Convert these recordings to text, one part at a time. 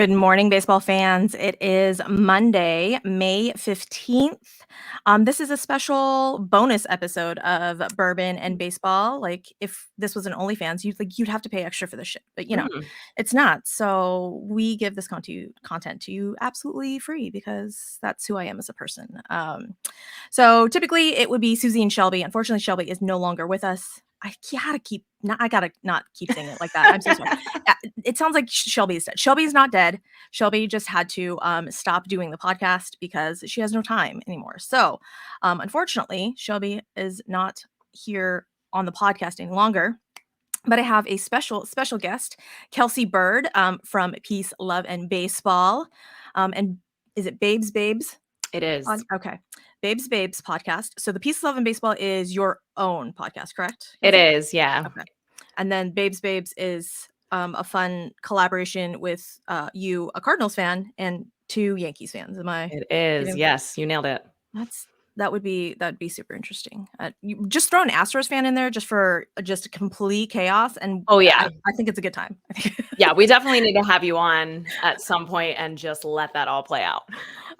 Good morning, baseball fans. It is Monday, May 15th. This is a special bonus episode of Bourbon and Baseball. Like, if this was an OnlyFans, you'd have to pay extra for this shit, but it's not. So we give this content to you absolutely free because that's who I am as a person. So typically it would be Suzy and Shelby. Unfortunately, Shelby is no longer with us. I gotta not keep saying it like that. I'm so sorry. It sounds like Shelby is dead. Shelby's not dead. Shelby just had to stop doing the podcast because she has no time anymore. So unfortunately, Shelby is not here on the podcast any longer. But I have a special guest, Kelsey Burd from Peace, Love, and Baseball. And is it Babes? It is. Okay. Babes podcast. So the Peace, Love, and Baseball is your own podcast, correct? It is, yeah. Okay. And then Babes is a fun collaboration with you, a Cardinals fan, and two Yankees fans. Am I? It is, yes. You nailed it. That'd be super interesting. You just throw an Astros fan in there just for just complete chaos, and I think it's a good time. Yeah, we definitely need to have you on at some point and just let that all play out.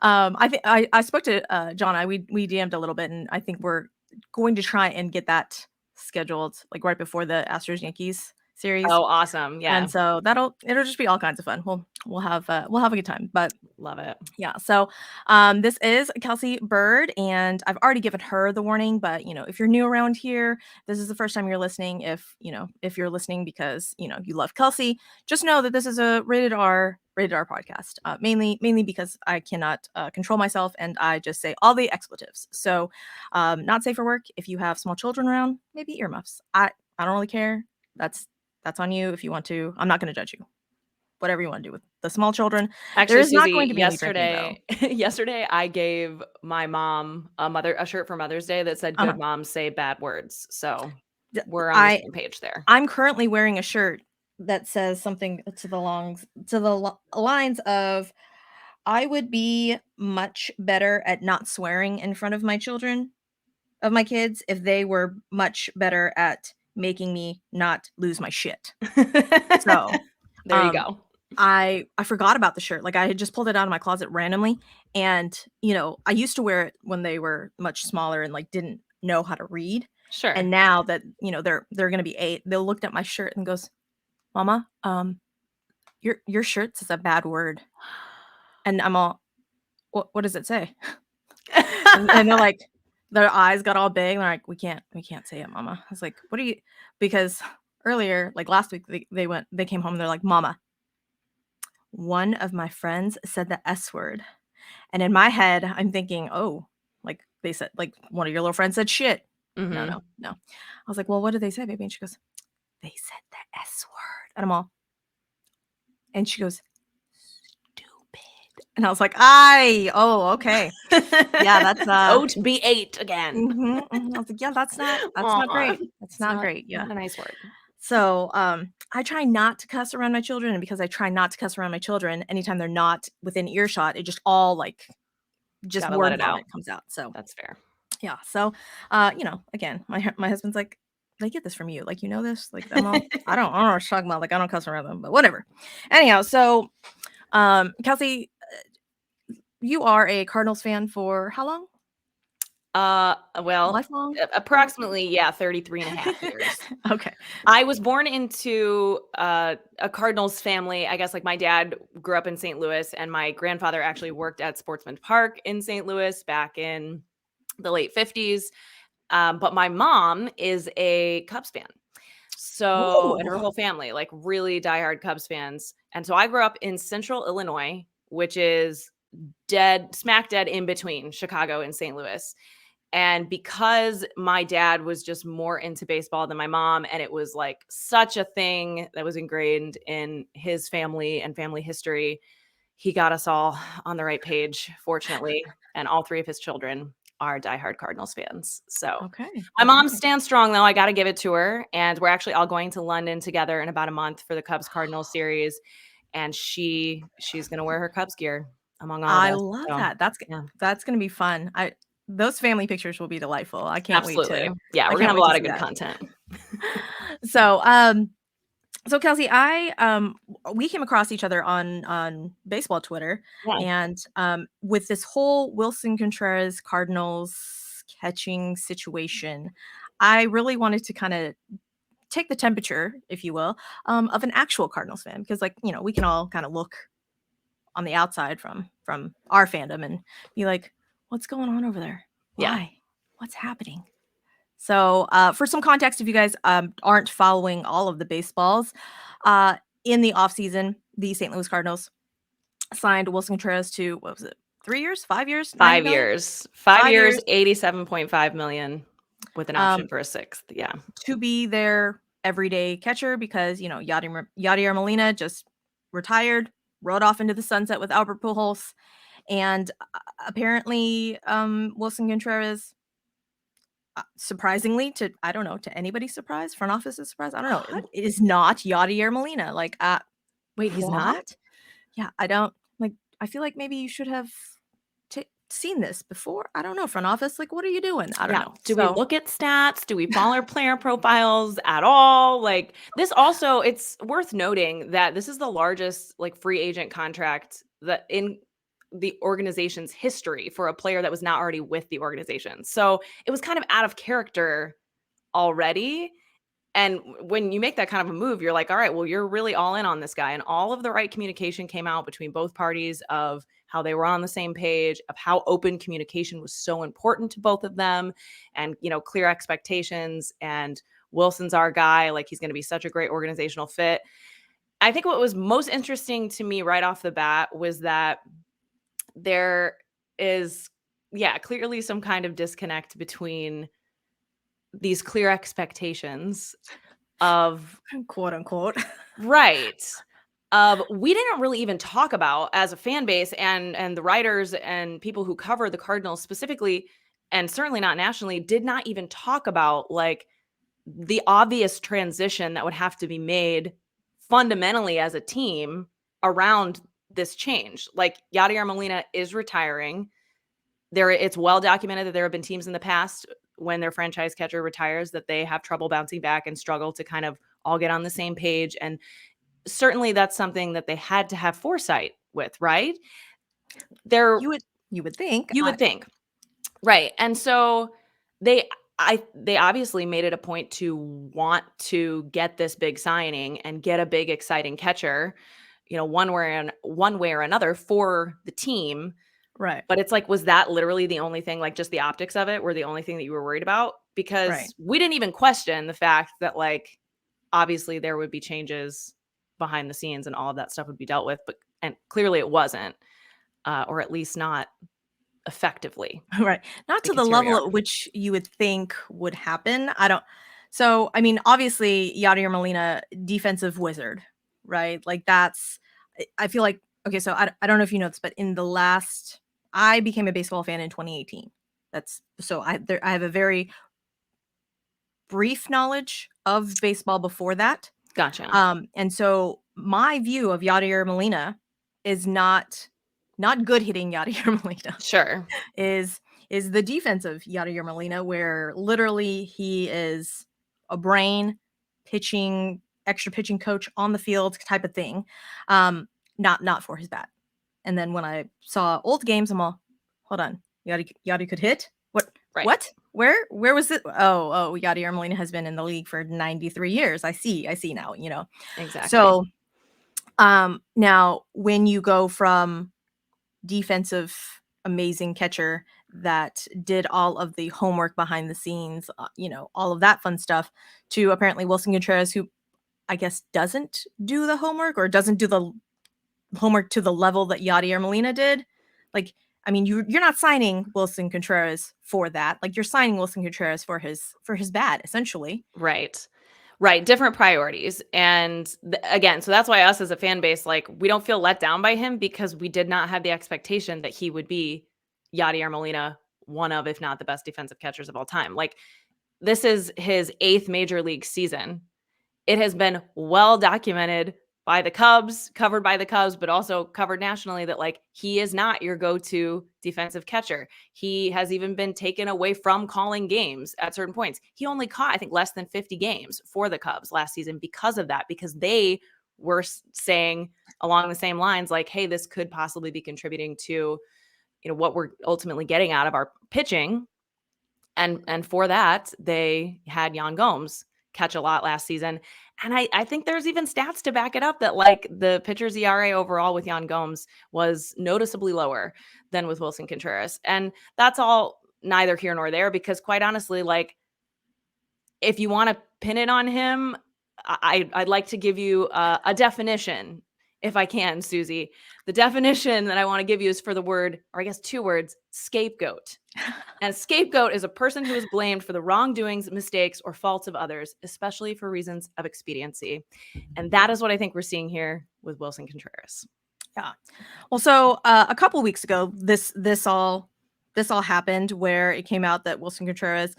I think I spoke to John. We DM'd a little bit, and I think we're going to try and get that scheduled like right before the Astros Yankees series. Oh, awesome! Yeah, and so it'll just be all kinds of fun. We'll have a good time. But love it. Yeah. So this is Kelsey Burd, and I've already given her the warning. But if you're new around here, this is the first time you're listening. If you're listening because you love Kelsey, just know that this is a rated R podcast. Mainly because I cannot control myself, and I just say all the expletives. So not safe for work. If you have small children around, maybe earmuffs. I don't really care. That's on you if you want to. I'm not going to judge you. Whatever you want to do with the small children. Actually, there's not going to be yesterday I gave my mom a shirt for Mother's Day that said "Good moms say bad words." So we're on the same page there. I'm currently wearing a shirt that says something to the lines of, "I would be much better at not swearing in front of my kids, if they were much better at making me not lose my shit." So there you go. I forgot about the shirt. Like, I had just pulled it out of my closet randomly, and I used to wear it when they were much smaller and like didn't know how to read. Sure. And now that they're gonna be 8, they looked at my shirt and goes, "Mama, your shirt says a bad word." And I'm all, what does it say? and they're like, their eyes got all big. And they're like, we can't say it, Mama. I was like, what are you? Because earlier, like last week, they came home and they're like, "Mama, one of my friends said the S word." And in my head, I'm thinking, oh, like they said, like one of your little friends said shit. Mm-hmm. No. I was like, well, what did they say, baby? And she goes, "They said the S word." And I'm all, and she goes, "Stupid." And I was like, okay. Yeah, that's don't be 8 again. I was like, yeah, that's not great. That's not great. Yeah. Not a nice word. So I try not to cuss around my children, and because I try not to cuss around my children, anytime they're not within earshot, it just all like just word vomit comes out. So that's fair. Yeah. So again, my husband's like, "They get this from you, like this." Like, I don't know what you're talking about. Like, I don't cuss around them, but whatever. Anyhow, so Kelsey, you are a Cardinals fan for how long? Well, lifelong? Approximately, 33 and a half years. Okay. I was born into a Cardinals family. I guess like my dad grew up in St. Louis, and my grandfather actually worked at Sportsman Park in St. Louis back in the late 50s. But my mom is a Cubs fan. So, and her whole family, like really diehard Cubs fans. And so I grew up in Central Illinois, which is smack dead in between Chicago and St. Louis. And because my dad was just more into baseball than my mom, and it was like such a thing that was ingrained in his family and family history, he got us all on the right page, fortunately. And all 3 of his children are diehard Cardinals fans. So my mom stands strong, though. I got to give it to her. And we're actually all going to London together in about a month for the Cubs Cardinals series. And she's going to wear her Cubs gear among all of us. I love that. That's going to be fun. Those family pictures will be delightful. I can't wait to. Yeah, we're going to have a lot of good content. So, So Kelsey, we came across each other on baseball Twitter, Yeah. and with this whole Wilson Contreras Cardinals catching situation, I really wanted to kind of take the temperature, if you will, of an actual Cardinals fan, because we can all kind of look on the outside from our fandom and be like, what's going on over there? Yeah. Why? What's happening? So, for some context, if you guys aren't following all of the baseballs, uh, in the offseason, the St. Louis Cardinals signed Wilson Contreras to, what was it, 3 years, 5 years, 90 5 million? years. 5 5 years, years, 87.5 million with an option um, for a sixth. Yeah. to be their everyday catcher because, Yadier Molina just retired, rode off into the sunset with Albert Pujols, and apparently, Wilson Contreras, surprisingly, to I don't know, to anybody's surprise, front office's surprise, I don't know, What? it is not Yadier Molina. Like, Wait, he's not? what? Yeah, I don't like. I feel like maybe you should have seen this before. I don't know, front office. Like, what are you doing? I don't Yeah. know. Do we So look at stats? Do we follow our player profiles at all? Like this also, it's worth noting that this is the largest like free agent contract that in the organization's history for a player that was not already with the organization. So it was kind of out of character already. And when you make that kind of a move, you're like, all right, well, you're really all in on this guy. And all of the right communication came out between both parties of how they were on the same page, of how open communication was so important to both of them, and, clear expectations. And Wilson's our guy. Like, he's going to be such a great organizational fit. I think what was most interesting to me right off the bat was that there is, yeah, clearly some kind of disconnect between these clear expectations of quote unquote. right. We didn't really even talk about as a fan base and the writers and people who cover the Cardinals specifically, and certainly not nationally, did not even talk about like the obvious transition that would have to be made fundamentally as a team around this change. Like Yadier Molina is retiring. It's well documented that there have been teams in the past when their franchise catcher retires that they have trouble bouncing back and struggle to kind of all get on the same page. And certainly that's something that they had to have foresight with, right? There, You would think. you would think, right? And so they, they obviously made it a point to want to get this big signing and get a big exciting catcher, one way or another for the team. Right. But it's like, was that literally the only thing? Like, just the optics of it were the only thing that you were worried about? Because Right. we didn't even question the fact that, like, obviously there would be changes behind the scenes and all of that stuff would be dealt with, and clearly it wasn't, or at least not effectively. Right. Not to the Because here we level are. at which you would think would happen. I mean, obviously, Yadier Molina, defensive wizard, right? Like, I feel like, okay, so I don't know if you know this, but I became a baseball fan in 2018. I have a very brief knowledge of baseball before that. Gotcha. And so my view of Yadier Molina is not good hitting Yadier Molina. Sure. Is the defense of Yadier Molina, where literally he is a brain, extra pitching coach on the field type of thing, not for his bat. And then when I saw old games, I'm all, hold on, Yadi could hit? What? Right. What? Where was it? Oh, Yadier Molina has been in the league for 93 years. I see now, Exactly. So, now when you go from defensive amazing catcher that did all of the homework behind the scenes, all of that fun stuff, to apparently Wilson Contreras, who I guess doesn't do the homework or doesn't do the homework to the level that Yadier Molina did. Like, I mean, you're not signing Wilson Contreras for that. Like, you're signing Wilson Contreras for his bat, essentially. Right. Different priorities. And again, so that's why us as a fan base, like, we don't feel let down by him because we did not have the expectation that he would be Yadier Molina, one of, if not the best defensive catchers of all time. Like, this is his 8th major league season. It has been well documented by the Cubs, covered by the Cubs, but also covered nationally, that like he is not your go-to defensive catcher. He has even been taken away from calling games at certain points. He only caught, I think, less than 50 games for the Cubs last season because of that, because they were saying along the same lines, like, hey, this could possibly be contributing to, what we're ultimately getting out of our pitching. And for that, they had Yan Gomes catch a lot last season. And I think there's even stats to back it up that like the pitcher's ERA overall with Yan Gomes was noticeably lower than with Wilson Contreras. And that's all neither here nor there, because quite honestly, like if you want to pin it on him, I'd like to give you a definition, if I can, Suzy. The definition that I want to give you is for the word, or I guess 2 words, scapegoat. And a scapegoat is a person who is blamed for the wrongdoings, mistakes, or faults of others, especially for reasons of expediency. And that is what I think we're seeing here with Wilson Contreras. Yeah. Well, so a couple weeks ago, this all happened, where it came out that Wilson Contreras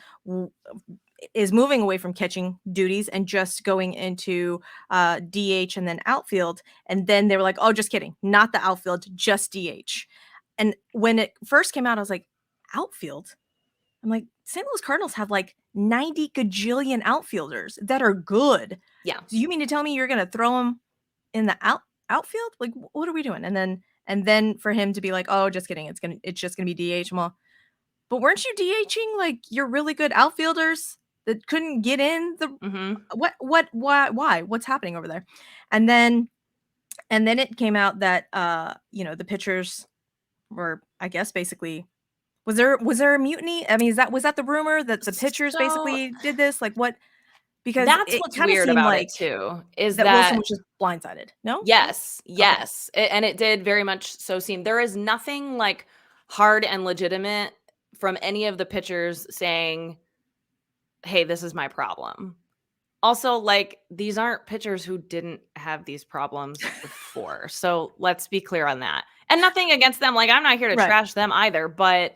is moving away from catching duties and just going into DH and then outfield. And then they were like, oh, just kidding, not the outfield, just DH. And when it first came out, I was like, outfield? I'm like, St. Louis Cardinals have like 90 gajillion outfielders that are good. Yeah. So you mean to tell me you're going to throw them in the outfield? Like, what are we doing? And then for him to be like, oh, just kidding, it's just gonna be DH. Well, but weren't you DHing like your really good outfielders that couldn't get in the why? What's happening over there? And then it came out that the pitchers were, I guess, basically, was there a mutiny? I mean, was that the rumor that the pitchers basically did this? Like, what? Because that's it what's kind of weird seemed about like it too, is that Wilson was just blindsided. No? Yes. Okay. And it did very much so seem. There is nothing like hard and legitimate from any of the pitchers saying, hey, this is my problem. Also, like, these aren't pitchers who didn't have these problems before. So let's be clear on that. And nothing against them. Like, I'm not here to Right. trash them either, but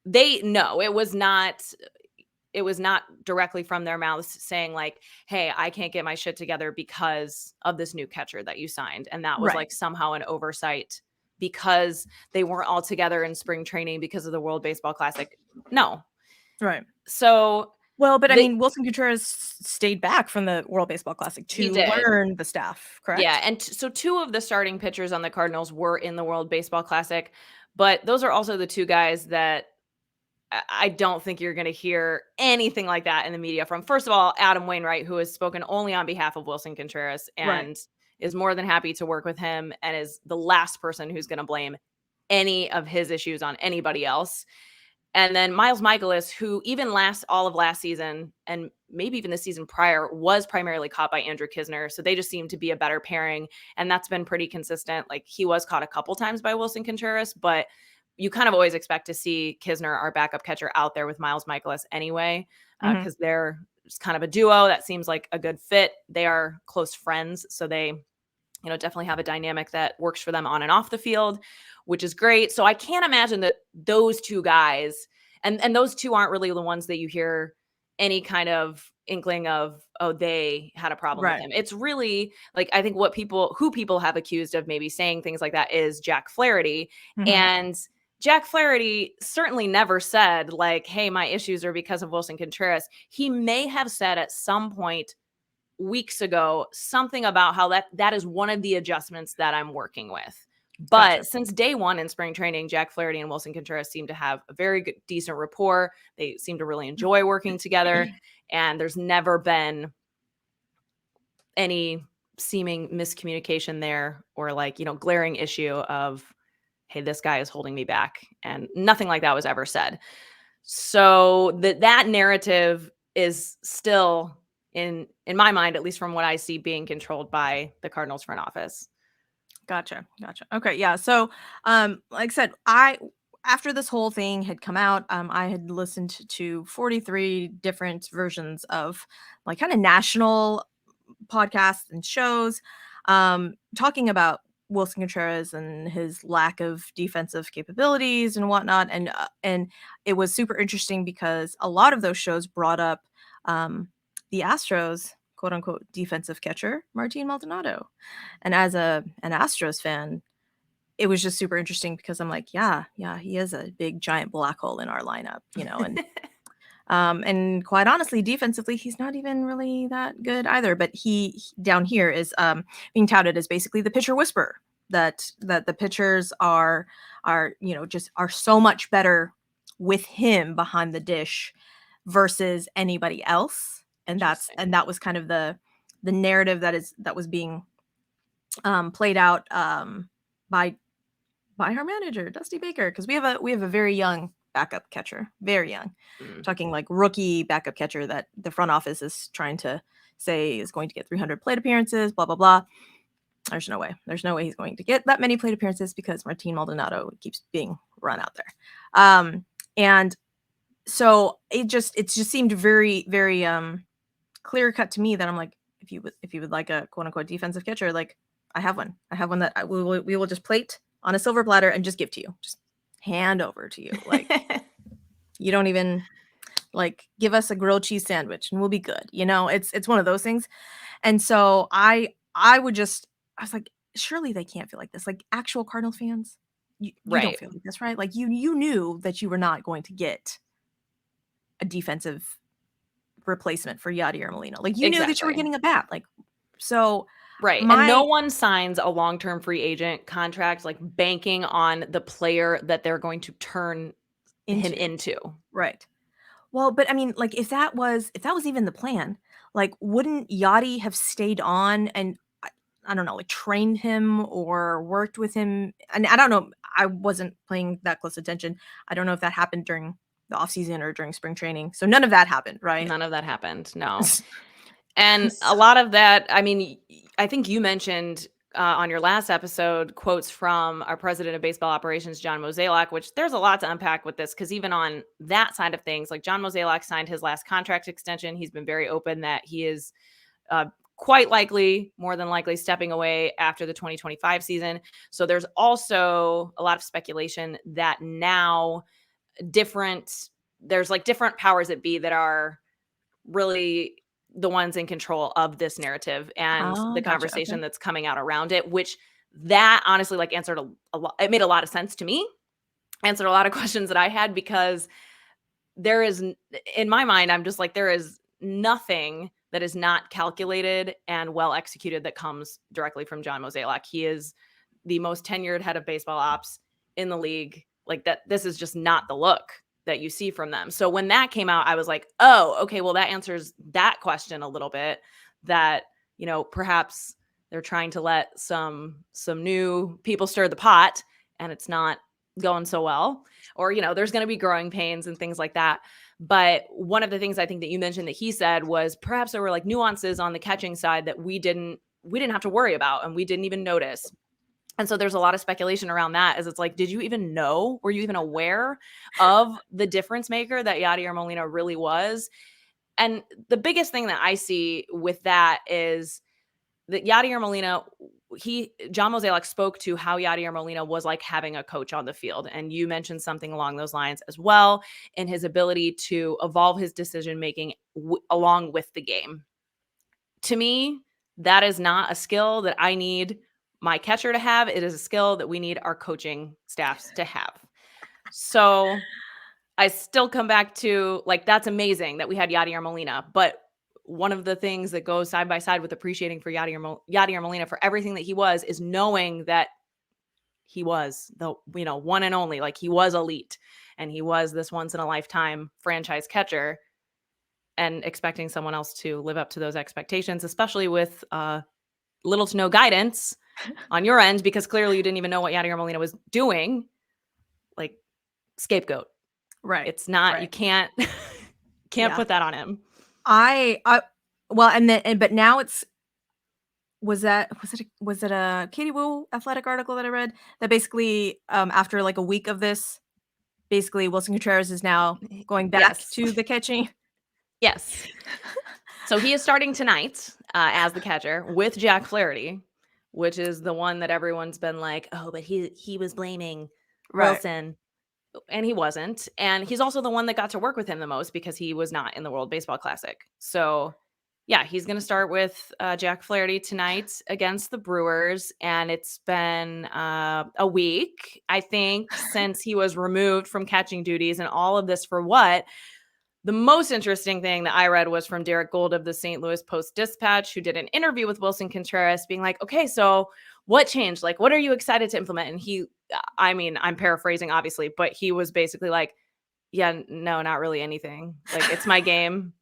it was not directly from their mouths saying like, hey, I can't get my shit together because of this new catcher that you signed. And that was Right. like somehow an oversight because they weren't all together in spring training because of the World Baseball Classic. No. Right. So, well, but I mean, Wilson Contreras stayed back from the World Baseball Classic to learn the staff, correct? Yeah, and so 2 of the starting pitchers on the Cardinals were in the World Baseball Classic, but those are also the 2 guys that I don't think you're going to hear anything like that in the media from. First of all, Adam Wainwright, who has spoken only on behalf of Wilson Contreras and is more than happy to work with him and is the last person who's going to blame any of his issues on anybody else. And then Miles Mikolas, who even all of last season and maybe even the season prior was primarily caught by Andrew Knizner. So they just seem to be a better pairing. And that's been pretty consistent. Like he was caught a couple times by Wilson Contreras, but you kind of always expect to see Knizner, our backup catcher, out there with Miles Mikolas anyway, because they're just kind of a duo that seems like a good fit. They are close friends. So they, definitely have a dynamic that works for them on and off the field, which is great. So I can't imagine that those 2 guys, and those 2 aren't really the ones that you hear any kind of inkling of, oh, they had a problem with him. It's really like, I think who people have accused of maybe saying things like that is Jack Flaherty. And Jack Flaherty certainly never said like, hey, my issues are because of Wilson Contreras. He may have said at some point weeks ago something about how that is one of the adjustments that I'm working with. But since day one in spring training, Jack Flaherty and Wilson Contreras seem to have a very good, decent rapport. They seem to really enjoy working together. And there's never been any seeming miscommunication there or like, glaring issue of, hey, this guy is holding me back. And nothing like that was ever said. So that narrative is still in my mind, at least from what I see, being controlled by the Cardinals front office. Gotcha. Okay. Yeah. So, like I said, after this whole thing had come out, I had listened to 43 different versions of like kind of national podcasts and shows, talking about Wilson Contreras and his lack of defensive capabilities and whatnot. And it was super interesting because a lot of those shows brought up, the Astros, quote unquote defensive catcher, Martin Maldonado. And as an Astros fan, it was just super interesting because I'm like, yeah, he is a big giant black hole in our lineup, and quite honestly, defensively, he's not even really that good either. But he down here is being touted as basically the pitcher whisperer. That the pitchers are just are so much better with him behind the dish versus anybody else. And that was kind of the narrative that was being played out by our manager Dusty Baker, because we have a very young backup catcher, very young. Talking like rookie backup catcher that the front office is trying to say is going to get 300 plate appearances, blah blah blah. There's no way he's going to get that many plate appearances because Martin Maldonado keeps being run out there. And so it just seemed very very clear cut to me that I'm like, if you would like a quote unquote defensive catcher, like I have one that we will just plate on a silver platter and just give to you, just hand over to you. Like you don't even like give us a grilled cheese sandwich and we'll be good. It's one of those things. And so I was like, surely they can't feel like this. Like actual Cardinals fans, you don't feel like this, right? Like you knew that you were not going to get a defensive replacement for Yadier Molina. Like you knew that you were getting a bat. Like so. Right. And no one signs a long-term free agent contract like banking on the player that they're going to turn him into. Right. Well, but I mean, like if that was even the plan, like wouldn't Yachty have stayed on and I don't know, like trained him or worked with him? And I don't know. I wasn't paying that close attention. I don't know if that happened during the offseason or during spring training. So none of that happened, right? None of that happened. No. And a lot of that, I mean, I think you mentioned on your last episode quotes from our president of baseball operations, John Mozeliak, which there's a lot to unpack with this because even on that side of things, like John Mozeliak signed his last contract extension. He's been very open that he is quite likely, more than likely, stepping away after the 2025 season. So there's also a lot of speculation that now there's like different powers that be that are really the ones in control of this narrative and the conversation that's coming out around it, which that honestly like answered a lot. It made a lot of sense to me, answered a lot of questions that I had, because there is, in my mind, I'm just like, there is nothing that is not calculated and well executed that comes directly from John Mozeliak. He is the most tenured head of baseball ops in the league. Like that, this is just not the look that you see from them. So when that came out, I was like, oh, okay, well, that answers that question a little bit, that, perhaps they're trying to let some new people stir the pot and it's not going so well, or, there's going to be growing pains and things like that. But one of the things I think that you mentioned that he said was perhaps there were like nuances on the catching side that we didn't have to worry about and we didn't even notice. And so there's a lot of speculation around that, as it's like, did you even know? Were you even aware of the difference maker that Yadier Molina really was? And the biggest thing that I see with that is that Yadier Molina, John Mozeliak spoke to how Yadier Molina was like having a coach on the field. And you mentioned something along those lines as well, in his ability to evolve his decision-making along with the game. To me, that is not a skill that I need my catcher to have. It is a skill that we need our coaching staffs to have. So I still come back to, like, that's amazing that we had Yadier Molina, but one of the things that goes side by side with appreciating for Yadier Molina for everything that he was is knowing that he was the, one and only, like he was elite and he was this once in a lifetime franchise catcher, and expecting someone else to live up to those expectations, especially with little to no guidance on your end, because clearly you didn't even know what Yadier Molina was doing. Like, scapegoat. Right. It's not, right. You can't put that on him. But now was it a Katie Wu Athletic article that I read that basically after like a week of this, basically Wilson Contreras is now going back to the catching? Yes. So he is starting tonight as the catcher with Jack Flaherty, which is the one that everyone's been like, oh, but he was blaming Wilson. And he wasn't. And he's also the one that got to work with him the most because he was not in the World Baseball Classic. So Yeah, he's going to start with Jack Flaherty tonight against the Brewers. And it's been a week, I think, since he was removed from catching duties. And all of this for what? The most interesting thing that I read was from Derek Gold of the St. Louis Post-Dispatch, who did an interview with Wilson Contreras being like, okay, so what changed? Like, what are you excited to implement? And he, I mean, I'm paraphrasing, obviously, but he was basically like, yeah, no, not really anything. Like, it's my game.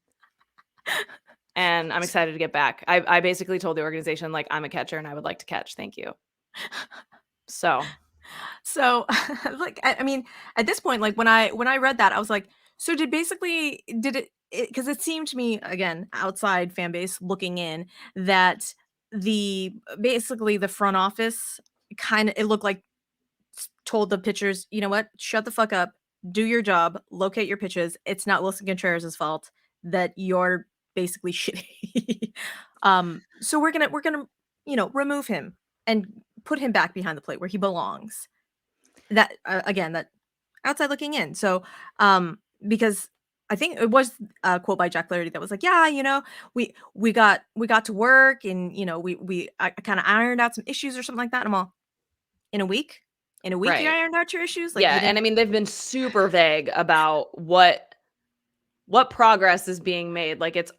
And I'm excited to get back. I basically told the organization, like, I'm a catcher and I would like to catch. Thank you. So, Like, I mean, at this point, like, when I read that, I was like, so did it, because it seemed to me, again, outside fan base looking in, that basically the front office kinda, it looked like, told the pitchers, "You know what? Shut the fuck up. Do your job. Locate your pitches. It's not Wilson Contreras' fault that you're basically shitty. So we're gonna, remove him and put him back behind the plate where he belongs." That, again, that outside looking in. So, because I think it was a quote by Jack Flaherty that was like, "Yeah, we got to work, and I kind of ironed out some issues or something like that." And I'm all, in a week? In a week you right. ironed out your issues? Like, you Yeah. And didn't. I mean, they've been super vague about what progress is being made. Like, it's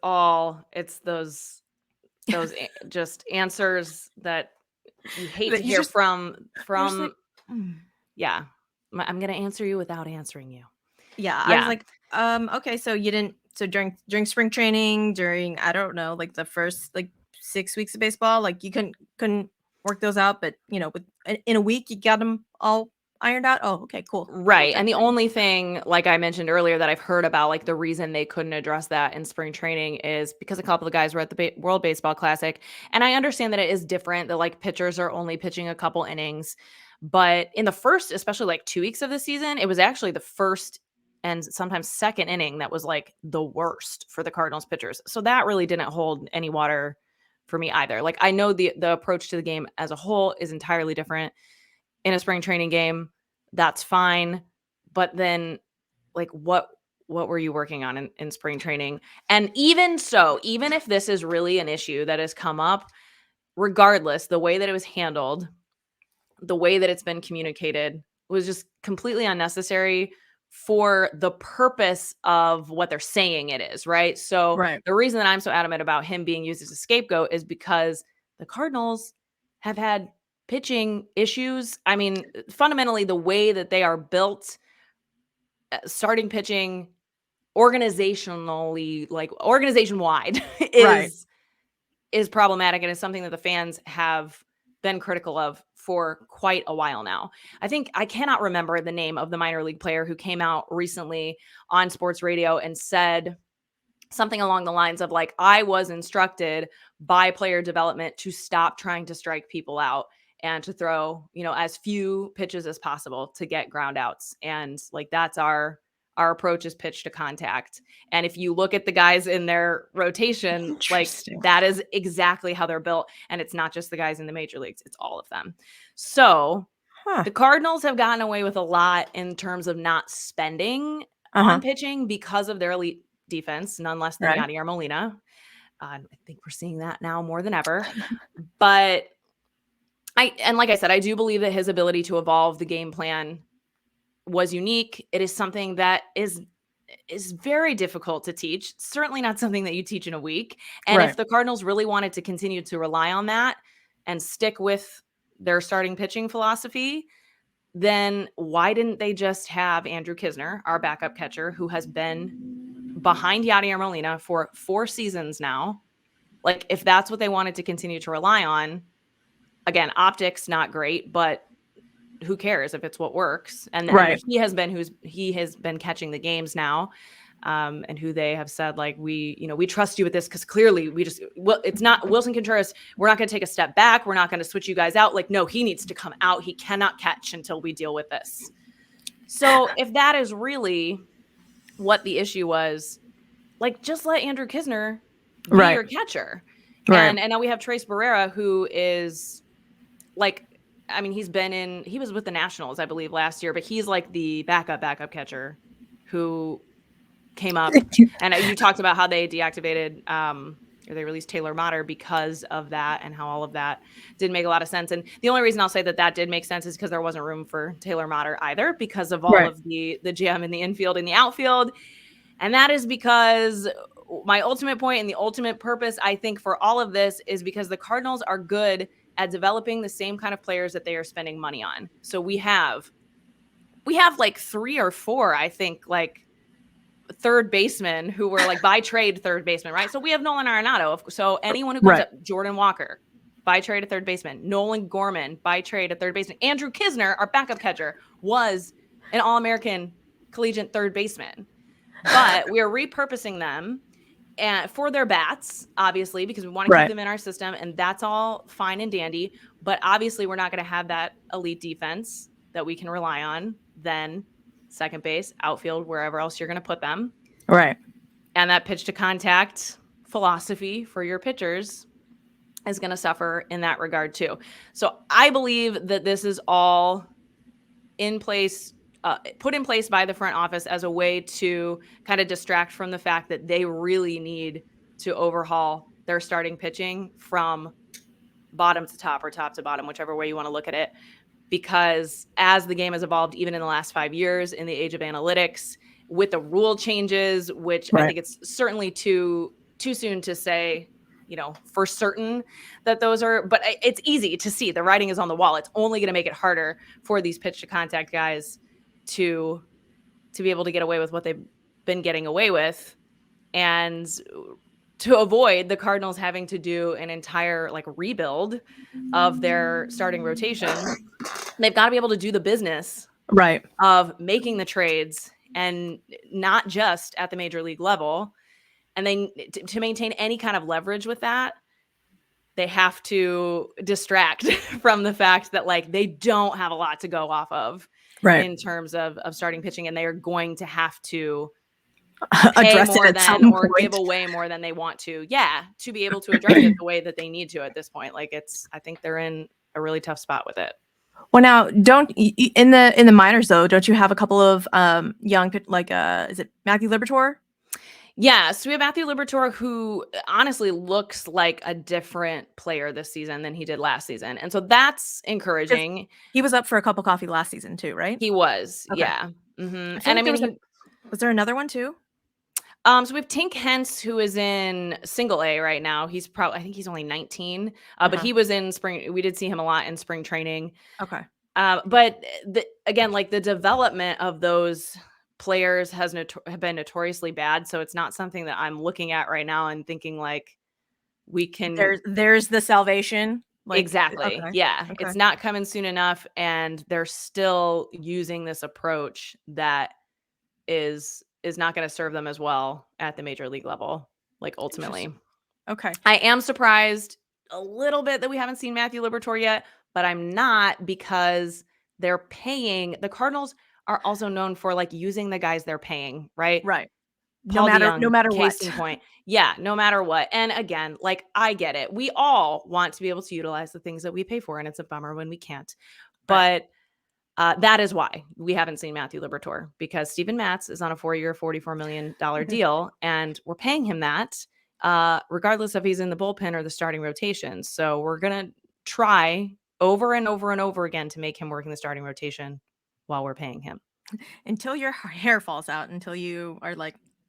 just answers that you hate to That you hear just from you're just like, "Mm." yeah. I'm going to answer you without answering you. Yeah, I was Yeah. like, okay, so you didn't, so during spring training, during, I don't know, like, the first, like, 6 weeks of baseball, like, you couldn't work those out, but, in a week, you got them all ironed out? Oh, okay, cool. Right. Okay. And the only thing, like I mentioned earlier, that I've heard about, like the reason they couldn't address that in spring training is because a couple of guys were at the World Baseball Classic. And I understand that it is different, that like pitchers are only pitching a couple innings. But in the first, especially like 2 weeks of the season, it was actually the first and sometimes second inning that was like the worst for the Cardinals pitchers. So that really didn't hold any water for me either. Like, I know the approach to the game as a whole is entirely different in a spring training game. That's fine. But then, like, what were you working on in spring training? And even so, even if this is really an issue that has come up, regardless, the way that it was handled, the way that it's been communicated was just completely unnecessary for the purpose of what they're saying it is, right? So Right. the reason that I'm so adamant about him being used as a scapegoat is because the Cardinals have had pitching issues. I mean, fundamentally, the way that they are built, starting pitching organizationally, like organization wide, Right. is problematic, and is something that the fans have been critical of for quite a while now. I cannot remember the name of the minor league player who came out recently on sports radio and said something along the lines of like, I was instructed by player development to stop trying to strike people out and to throw, as few pitches as possible to get ground outs. And like, that's our approach is pitch to contact. And if you look at the guys in their rotation, like Interesting. that is exactly how they're built. And it's not just the guys in the major leagues, it's all of them. So Huh. the Cardinals have gotten away with a lot in terms of not spending Uh-huh. on pitching because of their elite defense, none less than Right. Yadier Molina. I think we're seeing that now more than ever. But like I said, I do believe that his ability to evolve the game plan was unique. It is something that is very difficult to teach. Certainly not something that you teach in a week. And if Right. the Cardinals really wanted to continue to rely on that and stick with their starting pitching philosophy, then why didn't they just have Andrew Kisner, our backup catcher, who has been behind Yadier Molina for 4 seasons now? Like, if that's what they wanted to continue to rely on, again, optics not great, but who cares if it's what works? And Right. he has been catching the games now, and who they have said like, we trust you with this because clearly it's not Wilson Contreras. We're not going to take a step back. We're not going to switch you guys out. Like, no, he needs to come out. He cannot catch until we deal with this. So if that is really what the issue was, like, just let Andrew Kisner be Right. your catcher. Right. And now we have Trace Barrera, who is like, I mean, he was with the Nationals, I believe, last year, but he's like the backup catcher who came up. And you talked about how they deactivated or they released Taylor Motter because of that, and how all of that did make a lot of sense. And the only reason I'll say that did make sense is because there wasn't room for Taylor Motter either, because of all of the jam in the infield and the outfield. And that is because my ultimate point and the ultimate purpose, I think, for all of this is because the Cardinals are good at developing the same kind of players that they are spending money on. So we have like 3 or 4, I think, like third basemen who were like by trade third baseman, right? So we have Nolan Arenado. So anyone who comes up, Jordan Walker, by trade a third baseman, Nolan Gorman, by trade a third baseman, Andrew Kisner, our backup catcher, was an All-American collegiate third baseman. But we are repurposing them and for their bats, obviously, because we want to keep them in our system, and that's all fine and dandy. But obviously, we're not going to have that elite defense that we can rely on. Then second base, outfield, wherever else you're going to put them. Right. And that pitch to contact philosophy for your pitchers is going to suffer in that regard too. So I believe that this is all in place, put in place by the front office as a way to kind of distract from the fact that they really need to overhaul their starting pitching from bottom to top or top to bottom, whichever way you want to look at it. Because as the game has evolved, even in the last 5 years, in the age of analytics, with the rule changes, which I think it's certainly too soon to say, for certain that those are, but it's easy to see the writing is on the wall. It's only going to make it harder for these pitch to contact guys to be able to get away with what they've been getting away with, and to avoid the Cardinals having to do an entire rebuild of their starting rotation. They've got to be able to do the business of making the trades, and not just at the major league level. And they, to maintain any kind of leverage with that, they have to distract from the fact that they don't have a lot to go off of in terms of starting pitching, and they are going to have to address more it at than some or point. give away more than they want to. Yeah, to be able to address it the way that they need to at this point. I think they're in a really tough spot with it. Well, now, in the minors though, don't you have a couple of young, is it Matthew Liberatore? Yeah, so we have Matthew Liberatore, who honestly looks like a different player this season than he did last season, and so that's encouraging. He was up for a cup of coffee last season too, right? He was, yeah. Mm-hmm. And I mean, was there another one too? So we have Tink Hence, who is in single A right now. He's I think he's only 19, but he was in spring. We did see him a lot in spring training. Okay. But again, the development of those players have been notoriously bad. So it's not something that I'm looking at right now and thinking we can. There's the salvation. Exactly. Okay. Yeah. Okay. It's not coming soon enough. And they're still using this approach that is not going to serve them as well at the major league level, ultimately. Okay. I am surprised a little bit that we haven't seen Matthew Liberatore yet, but I'm not, because they're paying. The Cardinals are also known for using the guys they're paying, right? Right. Paul no matter what. Point. Yeah, no matter what. And again, I get it. We all want to be able to utilize the things that we pay for, and it's a bummer when we can't. Right. But that is why we haven't seen Matthew Liberatore, because Steven Matz is on a 4-year, $44 million deal, and we're paying him that regardless if he's in the bullpen or the starting rotation. So we're going to try over and over and over again to make him work in the starting rotation while we're paying him. Until your hair falls out, until you are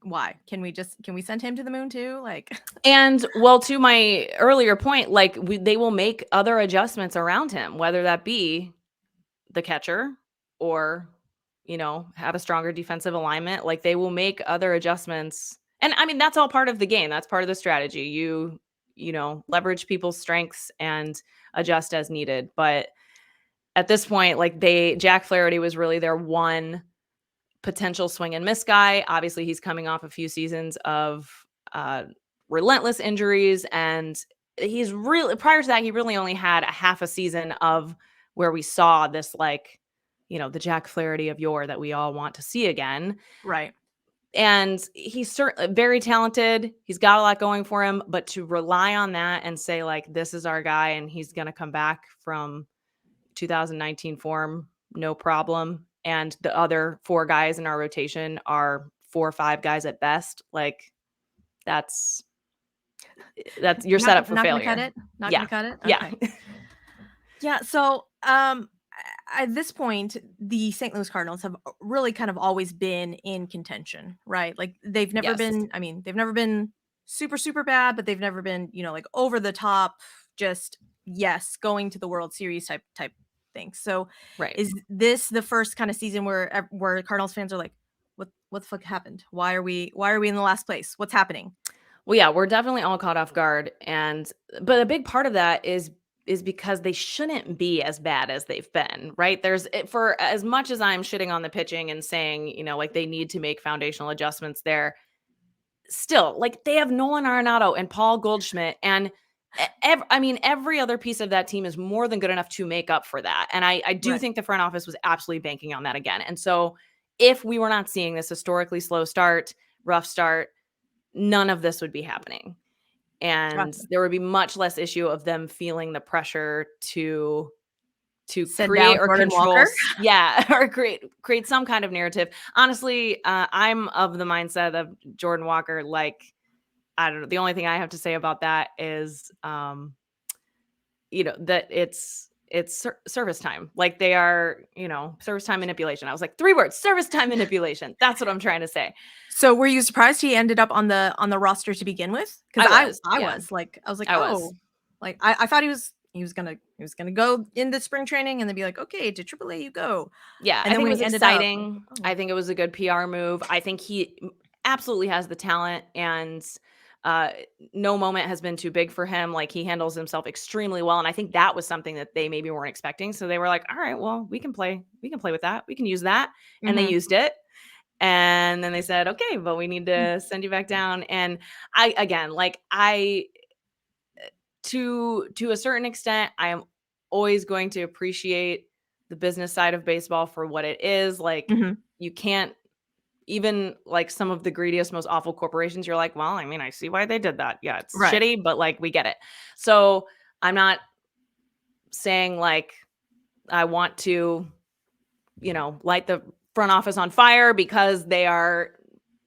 why? Can we send him to the moon too? And well, to my earlier point, they will make other adjustments around him, whether that be the catcher or, have a stronger defensive alignment. They will make other adjustments. And I mean, that's all part of the game. That's part of the strategy. You leverage people's strengths and adjust as needed. But at this point, Jack Flaherty was really their one potential swing and miss guy. Obviously, he's coming off a few seasons of relentless injuries. And he's really, prior to that, he really only had a half a season of where we saw this, the Jack Flaherty of yore that we all want to see again. Right. And he's certainly very talented. He's got a lot going for him, but to rely on that and say this is our guy and he's going to come back from 2019 form, no problem. And the other 4 guys in our rotation are 4 or 5 guys at best. That's That's you're set up for not failure. gonna cut it? Not Yeah. gonna cut it? Yeah. Okay. Yeah, so, at this point, the St. Louis Cardinals have really kind of always been in contention, right? Like, they've never Yes. been they've never been super, super bad, but they've never been, like, over the top, just, yes, going to the World Series type thing. So, Right. is this the first kinda season where Cardinals fans are like, "What the fuck happened? Why are we in the last place? What's happening?" Well, yeah, we're definitely all caught off guard, but a big part of that is because they shouldn't be as bad as they've been, right? For as much as I'm shitting on the pitching and saying, like they need to make foundational adjustments there, still, like they have Nolan Arenado and Paul Goldschmidt, and every other piece of that team is more than good enough to make up for that. And I do Right. think the front office was absolutely banking on that again. And so if we were not seeing this historically slow start, rough start, none of this would be happening. And Gotcha. there would be much less issue of them feeling the pressure to Send create down or Jordan control Walker? yeah, or create some kind of narrative. Honestly, I'm of the mindset of Jordan Walker, like, I don't know, the only thing I have to say about that is, that it's service time. Like they are, service time manipulation. I was like, 3 words, service time manipulation. That's what I'm trying to say. So were you surprised he ended up on the roster to begin with? I Because was, I yeah, was like, I was. oh, like I thought he was gonna go into spring training and then be like, okay, to AAA you go. Yeah, And I then think when it was he ended up, I was exciting. like, oh, I think it was a good PR move. I think he absolutely has the talent, and uh, no moment has been too big for him. Like he handles himself extremely well, and I think that was something that they maybe weren't expecting. So they were like, "All right, well, we can play with that. We can use that," and they mhm, used it. And then they said, "Okay, but we need mm, to send you back down." And I again, like I to a certain extent, I am always going to appreciate the business side of baseball for what it is. Like mhm, you can't even like some of the greediest, most awful corporations, you're like, well, I mean, I see why they did that. Yeah, it's right. shitty, but like we get it. So I'm not saying like I want to, light the front office on fire because they are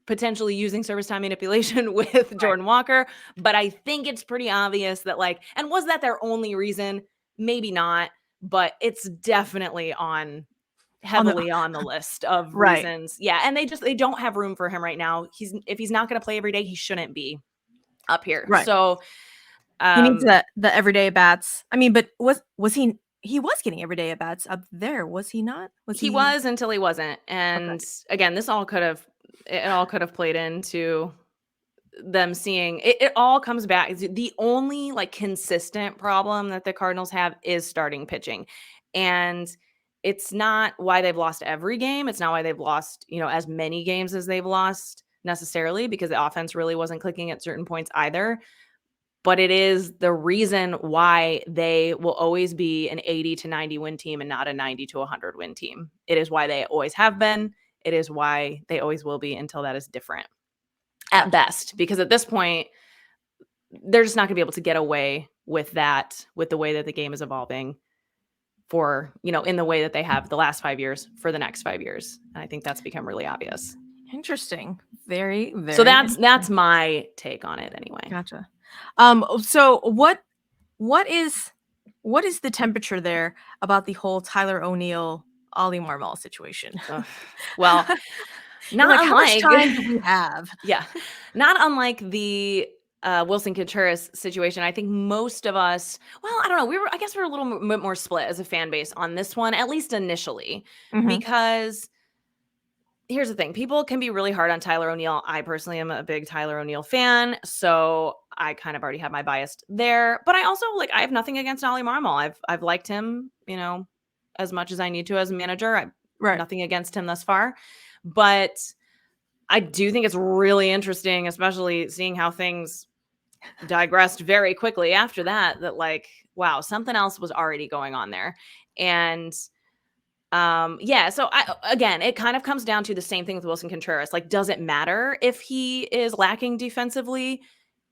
potentially using service time manipulation with Right. Jordan Walker. But I think it's pretty obvious that like, and was that their only reason? Maybe not, but it's definitely On the heavily on the list of right, reasons. Yeah. And they don't have room for him right now. If he's not going to play every day, he shouldn't be up here. right. So, He needs um, the everyday at bats. I mean, but was he was getting everyday at bats up there, was he not? Was he he was until he wasn't. okay. And again, it all could have played into them seeing it all comes back. The only like consistent problem that the Cardinals have is starting pitching. And it's not why they've lost every game. It's not why they've lost, as many games as they've lost necessarily, because the offense really wasn't clicking at certain points either. But it is the reason why they will always be an 80 to 90 win team and not a 90 to 100 win team. It is why they always have been. It is why they always will be until that is different at Gotcha. best, because at this point, they're just not going to be able to get away with that, with the way that the game is evolving for, in the way that they have the last 5 years for the next 5 years. And I think that's become really obvious. Interesting. Very, So very that's interesting. my take on it anyway. Gotcha. So what is the temperature there about the whole Tyler O'Neill, Ollie Marmol situation? Ugh. Well, You're like, not how much unlike time do we have? yeah, not unlike the Wilson Contreras situation. I think most of us, well, I don't know, I guess we were a little bit more split as a fan base on this one, at least initially, Mhm. because here's the thing. People can be really hard on Tyler O'Neill. I personally am a big Tyler O'Neill fan, so I kind of already have my bias there. But I also I have nothing against Ollie Marmol. I've liked him, as much as I need to as a manager. I've Right. nothing against him thus far. But I do think it's really interesting, especially seeing how things digressed very quickly after that, wow, something else was already going on there. And yeah, so again, it kind of comes down to the same thing with Wilson Contreras. Like, does it matter if he is lacking defensively?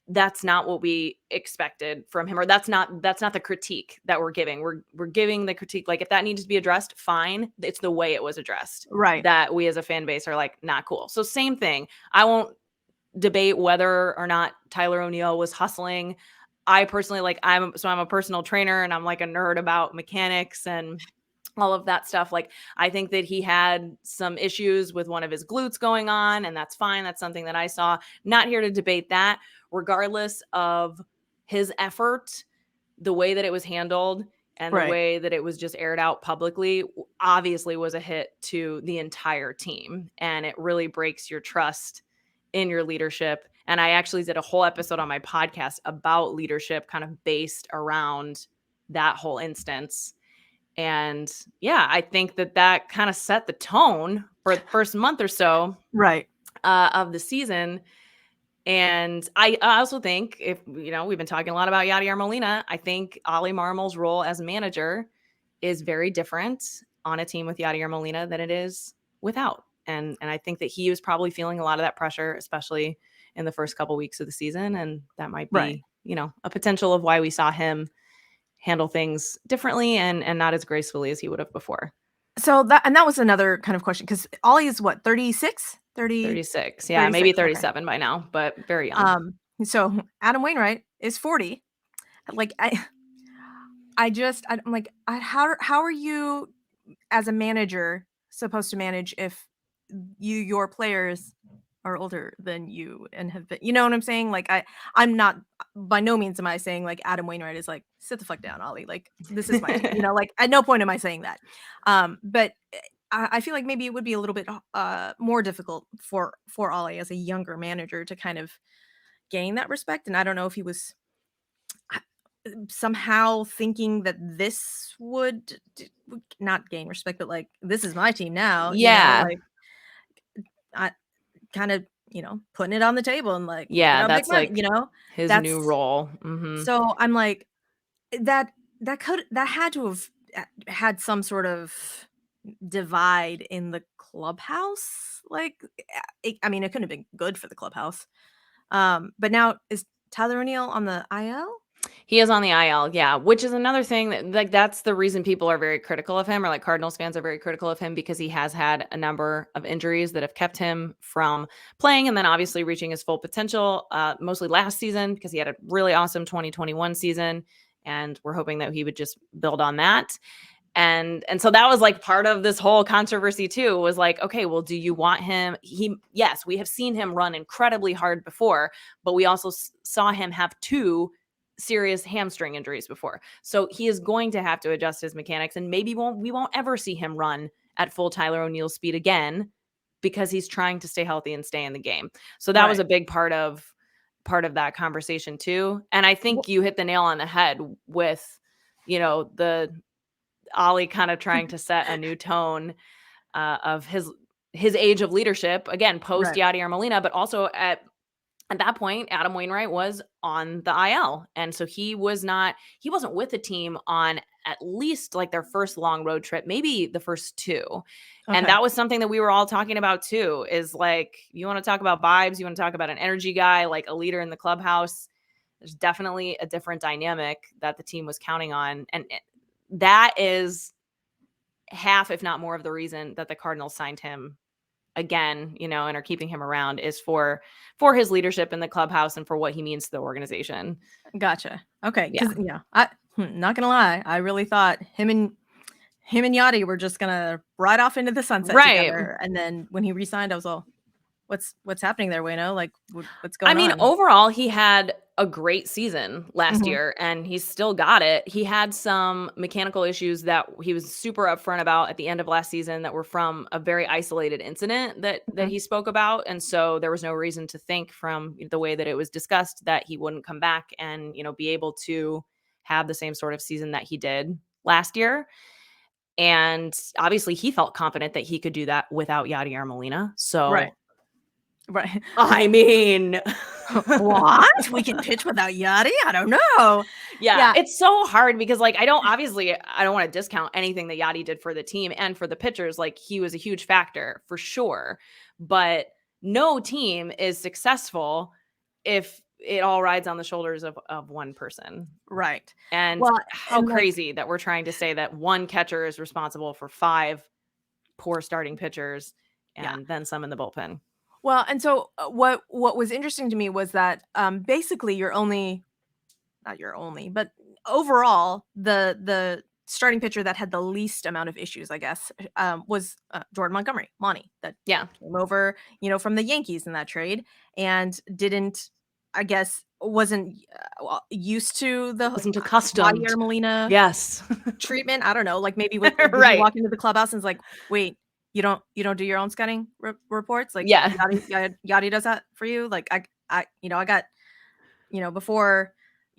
That's not what we expected from him, or that's not the critique that we're giving. We're giving the critique, like if that needs to be addressed, fine. It's the way it was addressed Right. that we as a fan base are like, not cool. So same thing. I won't debate whether or not Tyler O'Neill was hustling. I personally, like, I'm a personal trainer and I'm like a nerd about mechanics and all of that stuff. Like, I think that he had some issues with one of his glutes going on, and that's fine. That's something that I saw. Not here to debate that. Regardless of his effort, the way that it was handled and the Right. way that it was just aired out publicly obviously was a hit to the entire team, and it really breaks your trust in your leadership. And I actually did a whole episode on my podcast about leadership, kind of based around that whole instance. And yeah, I think that kind of set the tone for the first month or so Right. of the season. And I also think, if we've been talking a lot about Yadier Molina, I think Ollie Marmol's role as manager is very different on a team with Yadier Molina than it is without. And I think that he was probably feeling a lot of that pressure, especially in the first couple weeks of the season. And that might be, Right. a potential of why we saw him handle things differently and not as gracefully as he would have before. So that was another kind of question, because Ollie is what, 36? 36. Yeah, maybe 37 by now, but very young. So Adam Wainwright is 40. Like, I'm like, how are you as a manager supposed to manage if your players are older than you and have been, you know what I'm saying? Like, I'm not, by no means am I saying like Adam Wainwright is like, sit the fuck down, Ollie. Like, this is my, like, at no point am I saying that. But I feel like maybe it would be a little bit more difficult for Ollie as a younger manager to kind of gain that respect. And I don't know if he was somehow thinking that this would not gain respect, but like, this is my team now. Yeah. Like, I kind of, putting it on the table and like, we Yeah, got that's money, like his new role. Mm-hmm. So I'm like, that had to have had some sort of divide in the clubhouse. Like, it couldn't have been good for the clubhouse. But now, is Tyler O'Neill on the IL? He is on the IL, yeah, which is another thing that, like, that's the reason people are very critical of him, or like Cardinals fans are very critical of him, because he has had a number of injuries that have kept him from playing and then obviously reaching his full potential, mostly last season, because he had a really awesome 2021 season, and we're hoping that he would just build on that. And so that was like part of this whole controversy too, was like, okay, well, do you want him? Yes, we have seen him run incredibly hard before, but we also saw him have 2 serious hamstring injuries before. So he is going to have to adjust his mechanics, and maybe we won't ever see him run at full Tyler O'Neill speed again, because he's trying to stay healthy and stay in the game. So that was a big part of that conversation too. And I think you hit the nail on the head with, the Ollie kind of trying to set a new tone of his age of leadership, again, post Yadier Molina, but also at that point, Adam Wainwright was on the IL. And so he wasn't with the team on at least like their first long road trip, maybe the first 2. Okay. And that was something that we were all talking about too, is like, you want to talk about vibes, you want to talk about an energy guy, like a leader in the clubhouse. There's definitely a different dynamic that the team was counting on. And that is half, if not more, of the reason that the Cardinals signed him again, and are keeping him around, is for his leadership in the clubhouse and for what he means to the organization. Gotcha. Okay. Because I'm not gonna lie, I really thought him and Yachty were just gonna ride off into the sunset together. And then when he re-signed, I was all, what's happening there, Wayno? Like, what's going on? Overall, he had a great season last year, and he's still got it. He had some mechanical issues that he was super upfront about at the end of last season that were from a very isolated incident that he spoke about. And so there was no reason to think, from the way that it was discussed, that he wouldn't come back and, be able to have the same sort of season that he did last year. And obviously he felt confident that he could do that without Yadier Molina. So Right. I mean, what? We can pitch without Yachty? I don't know. Yeah, it's so hard, because like, I don't want to discount anything that Yachty did for the team and for the pitchers. Like, he was a huge factor for sure, but no team is successful if it all rides on the shoulders of one person. Right. And how crazy that we're trying to say that one catcher is responsible for 5 poor starting pitchers and then some in the bullpen. Well, and so what was interesting to me was that basically not your only, but overall the starting pitcher that had the least amount of issues, I guess, was Jordan Montgomery, Monty, that Yeah. came over, from the Yankees in that trade and didn't, I guess, wasn't used to the Wasn't accustomed. Javier Molina Yes. treatment. I don't know, like maybe did you Right. walk into the clubhouse and it's like, wait, you don't do your own scouting reports? Like Yeah. Yachty does that for you? Like I got, before,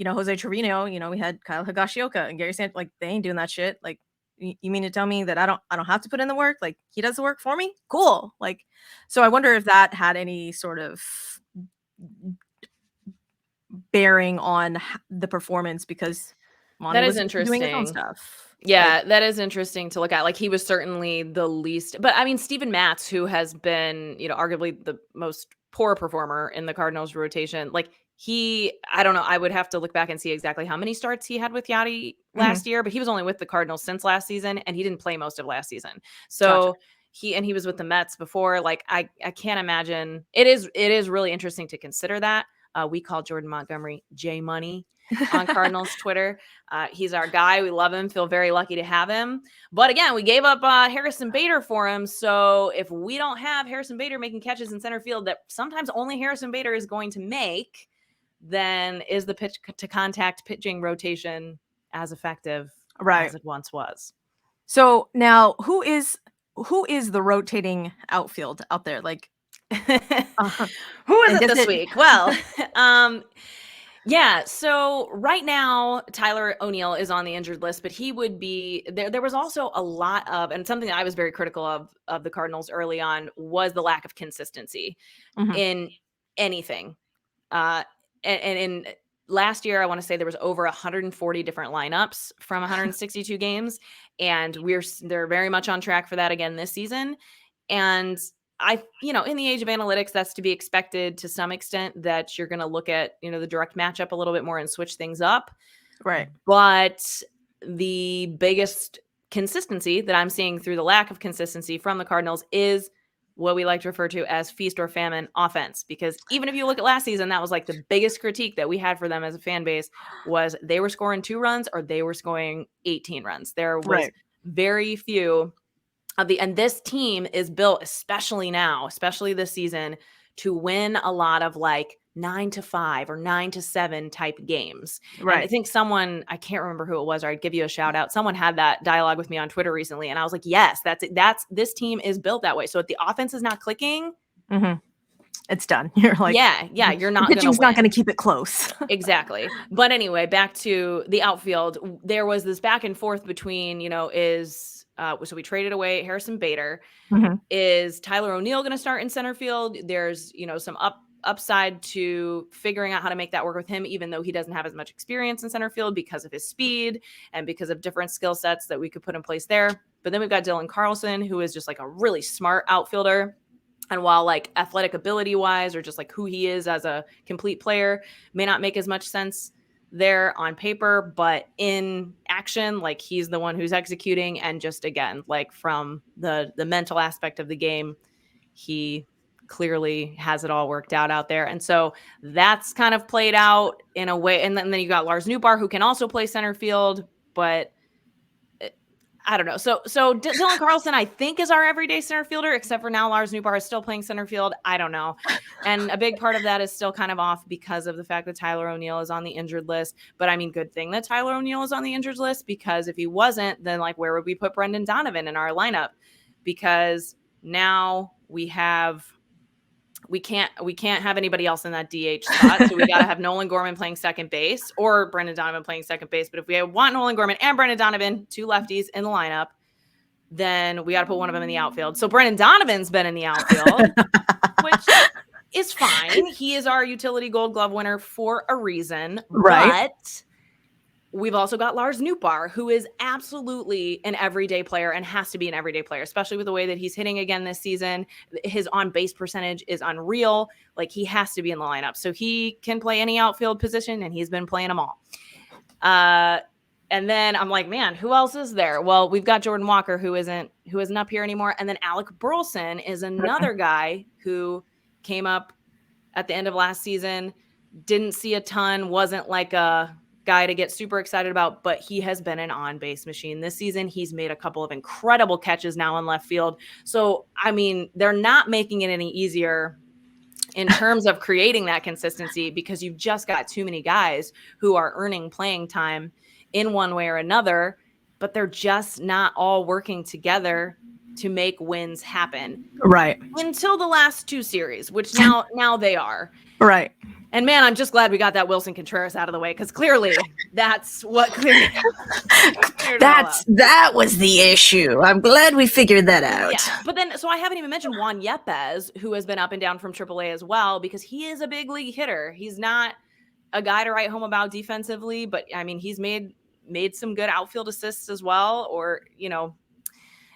Jose Trevino, we had Kyle Higashioka and Gary Sanchez. Like they ain't doing that shit. Like you mean to tell me that I don't have to put in the work? Like he does the work for me? Cool. Like, so I wonder if that had any sort of bearing on the performance, because Monty That is was doing his own interesting. stuff. Yeah, that is interesting to look at. Like, he was certainly the least, but I mean, Steven Matz, who has been, arguably the most poor performer in the Cardinals rotation, like I don't know, I would have to look back and see exactly how many starts he had with Yachty last year, but he was only with the Cardinals since last season, and he didn't play most of last season. Gotcha. So he was with the Mets before. Like, I can't imagine. It is really interesting to consider that. We call Jordan Montgomery J Money on Cardinals Twitter. He's our guy. We love him. Feel very lucky to have him. But again, we gave up Harrison Bader for him. So if we don't have Harrison Bader making catches in center field that sometimes only Harrison Bader is going to make, then is the pitch to contact pitching rotation as effective as it once was? So now who is the rotating outfield out there? Like who is it this week? Well, yeah. So right now, Tyler O'Neill is on the injured list, but he would be there. There was also a lot of, and something that I was very critical of the Cardinals early on was the lack of consistency in anything. And in last year, I want to say there was over 140 different lineups from 162 games, and they're very much on track for that again this season. And in the age of analytics, that's to be expected to some extent, that you're going to look at, the direct matchup a little bit more and switch things up. Right. But the biggest consistency that I'm seeing through the lack of consistency from the Cardinals is what we like to refer to as feast or famine offense. Because even if you look at last season, that was like the biggest critique that we had for them as a fan base, was they were scoring 2 runs or they were scoring 18 runs. There was very few and this team is built, especially this season, to win a lot of like 9-5 or 9-7 type games. Right. And I think I can't remember who it was, or I'd give you a shout out. Someone had that dialogue with me on Twitter recently, and I was like, yes, this team is built that way. So if the offense is not clicking, it's done. You're like, yeah, you're not going to win. Pitching's not going to keep it close. Exactly. But anyway, back to the outfield. There was this back and forth between, so we traded away Harrison Bader. Is Tyler O'Neill going to start in center field? There's, some upside to figuring out how to make that work with him, even though he doesn't have as much experience in center field because of his speed and because of different skill sets that we could put in place there. But then we've got Dylan Carlson, who is just like a really smart outfielder. And while like athletic ability wise, or just like who he is as a complete player, may not make as much sense there on paper, but in action, like he's the one who's executing. And just again, like from the mental aspect of the game, he clearly has it all worked out there. And so that's kind of played out in a way. And then you got Lars Nootbaar, who can also play center field, but I don't know. So Dylan Carlson, I think, is our everyday center fielder, except for now Lars Nootbaar is still playing center field. I don't know. And a big part of that is still kind of off because of the fact that Tyler O'Neill is on the injured list. But I mean, good thing that Tyler O'Neill is on the injured list, because if he wasn't, then like where would we put Brendan Donovan in our lineup? Because now we can't have anybody else in that DH spot. So we got to have Nolan Gorman playing second base or Brendan Donovan playing second base. But if we want Nolan Gorman and Brendan Donovan, 2 lefties in the lineup, then we got to put one of them in the outfield. So Brendan Donovan's been in the outfield, which is fine. He is our utility Gold Glove winner for a reason. Right. But we've also got Lars Nootbaar, who is absolutely an everyday player and has to be an everyday player, especially with the way that he's hitting again this season. His on-base percentage is unreal. Like, he has to be in the lineup. So he can play any outfield position, and he's been playing them all. And then I'm like, man, who else is there? Well, we've got Jordan Walker, who isn't up here anymore. And then Alec Burleson is another guy who came up at the end of last season, didn't see a ton, wasn't like a guy to get super excited about, but he has been an on-base machine this season. He's made a couple of incredible catches now in left field. So, I mean, they're not making it any easier in terms of creating that consistency because you've just got too many guys who are earning playing time in one way or another, but they're just not all working together to make wins happen. Right. Until the last 2 series, which now they are. Right. And man, I'm just glad we got that Wilson Contreras out of the way because clearly that's what cleared that was the issue. I'm glad we figured that out. Yeah, but then so I haven't even mentioned Juan Yepez, who has been up and down from AAA as well, because he is a big league hitter. He's not a guy to write home about defensively, but I mean he's made some good outfield assists as well, or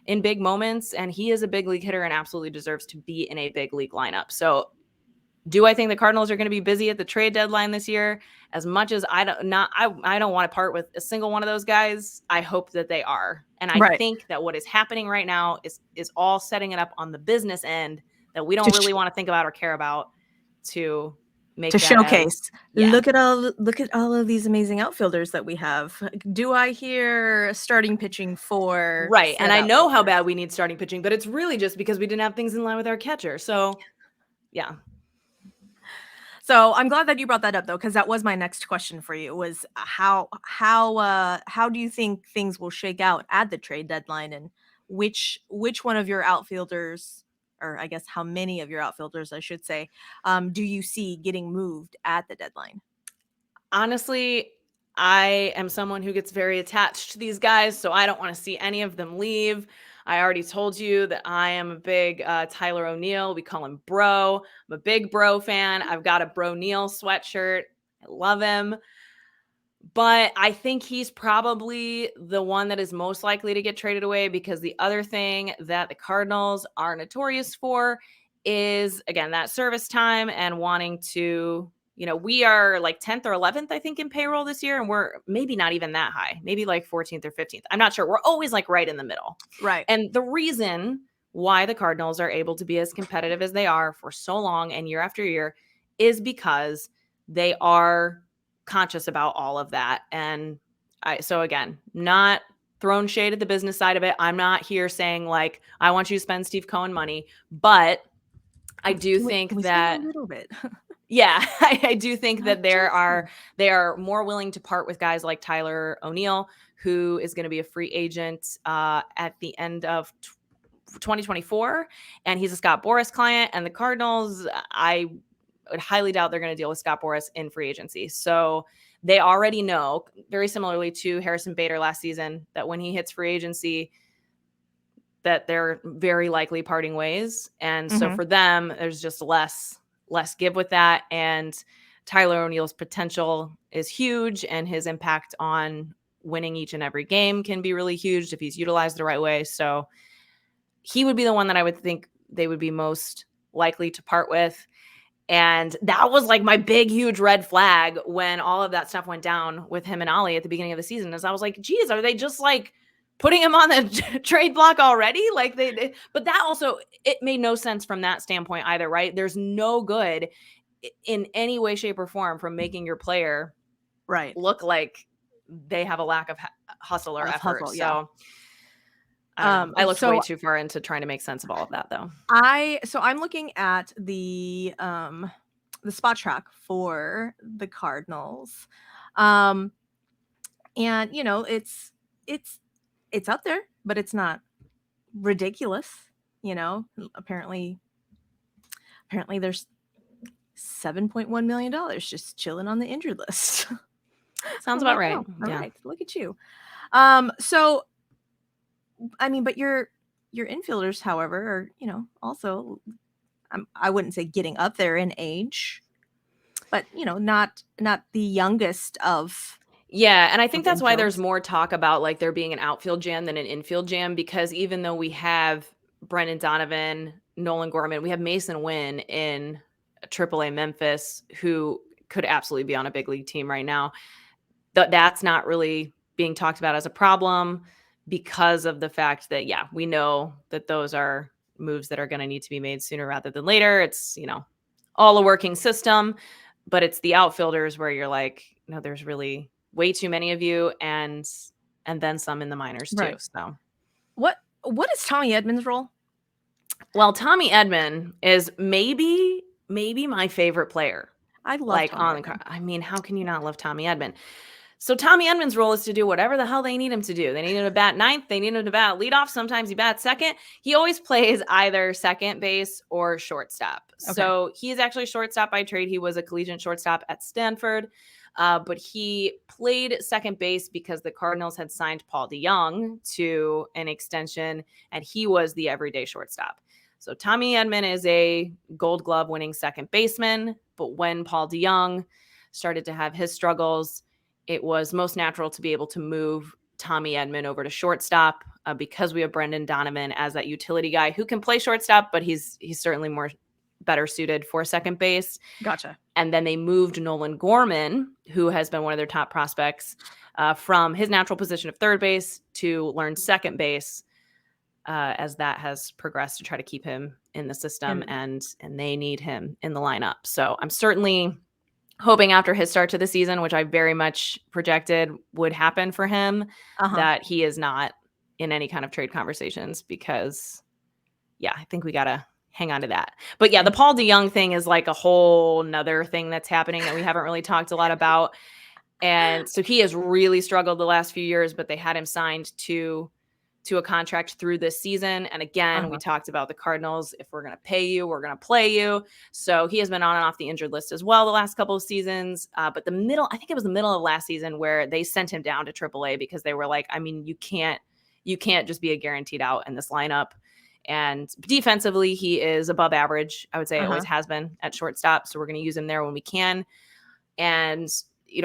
in big moments, and he is a big league hitter and absolutely deserves to be in a big league lineup. So do I think the Cardinals are going to be busy at the trade deadline this year? As much as I don't want to part with a single one of those guys, I hope that they are. And I think that what is happening right now is all setting it up on the business end that we don't really want to think about or care about to make showcase. Look at all of these amazing outfielders that we have. Do I hear starting pitching for right? And I know how bad we need starting pitching, but it's really just because we didn't have things in line with our catcher. So yeah. So I'm glad that you brought that up though, because that was my next question for you was how do you think things will shake out at the trade deadline, and which one of your outfielders, or I guess how many of your outfielders I should say, do you see getting moved at the deadline? Honestly, I am someone who gets very attached to these guys, so I don't want to see any of them leave. I already told you that I am a big Tyler O'Neill. We call him Bro. I'm a big Bro fan. I've got a Bro Neal sweatshirt. I love him. But I think he's probably the one that is most likely to get traded away, because the other thing that the Cardinals are notorious for is, again, that service time and wanting to, we are like 10th or 11th, I think, in payroll this year. And we're maybe not even that high, maybe like 14th or 15th. I'm not sure. We're always like right in the middle. Right. And the reason why the Cardinals are able to be as competitive as they are for so long and year after year is because they are conscious about all of that. And so again, not throwing shade at the business side of it. I'm not here saying like, I want you to spend Steve Cohen money, but I do think that a little bit. Yeah, I do think that they are more willing to part with guys like Tyler O'Neill, who is going to be a free agent at the end of 2024, and he's a Scott Boras client. And the Cardinals, I would highly doubt they're going to deal with Scott Boras in free agency. So they already know, very similarly to Harrison Bader last season, that when he hits free agency, that they're very likely parting ways. And so for them, there's just less give with that. And Tyler O'Neill's potential is huge, and his impact on winning each and every game can be really huge if he's utilized the right way. So he would be the one that I would think they would be most likely to part with. And that was like my big, huge red flag when all of that stuff went down with him and Ollie at the beginning of the season, is I was like, geez, are they just like putting him on the trade block already? Like but that also, it made no sense from that standpoint either, right? There's no good in any way, shape, or form from making your player look like they have a lack of hustle or effort. Hustle, yeah. So I looked way too far into trying to make sense of all of that, though. I'm looking at the spot track for the Cardinals, and it's up there, but it's not ridiculous. Apparently there's $7.1 million just chilling on the injured list. Sounds about right. All right, look at you. So I mean, but your infielders, however, are, also, I wouldn't say getting up there in age, but, not the youngest of. Yeah, and I think that's why there's more talk about like there being an outfield jam than an infield jam, because even though we have Brendan Donovan, Nolan Gorman, we have Mason Wynn in AAA Memphis, who could absolutely be on a big league team right now. That's not really being talked about as a problem, because of the fact that, yeah, we know that those are moves that are going to need to be made sooner rather than later. It's, all a working system, but it's the outfielders where you're like, no, there's really way too many of you, and then some in the minors too. Right. So What is Tommy Edman's role? well, Tommy Edman is maybe my favorite player. I love Like Tommy on the Edman. I mean, how can you not love Tommy Edman? So Tommy Edman's role is to do whatever the hell they need him to do. They need him to bat ninth. They need him to bat leadoff. Sometimes he bats second. He always plays either second base or shortstop. Okay. So he is actually shortstop by trade. He was a collegiate shortstop at Stanford, but he played second base because the Cardinals had signed Paul DeJong to an extension, and he was the everyday shortstop. So Tommy Edman is a Gold Glove winning second baseman, but when Paul DeJong started to have his struggles, it was most natural to be able to move Tommy Edman over to shortstop because we have Brendan Donovan as that utility guy who can play shortstop, but he's certainly better suited for second base. Gotcha. And then they moved Nolan Gorman, who has been one of their top prospects, from his natural position of third base to learn second base, as that has progressed to try to keep him in the system, and they need him in the lineup. So I'm certainly hoping after his start to the season, which I very much projected would happen for him, that he is not in any kind of trade conversations, because I think we got to hang on to that. But the Paul DeJong thing is like a whole nother thing that's happening that we haven't really talked a lot about. And so he has really struggled the last few years, but they had him signed to a contract through this season. And again, we talked about the Cardinals. If we're going to pay you, we're going to play you. So he has been on and off the injured list as well the last couple of seasons. But I think it was the middle of last season where they sent him down to AAA because they were like, I mean, you can't just be a guaranteed out in this lineup. And defensively, he is above average. I would say always has been at shortstop. So we're going to use him there when we can. And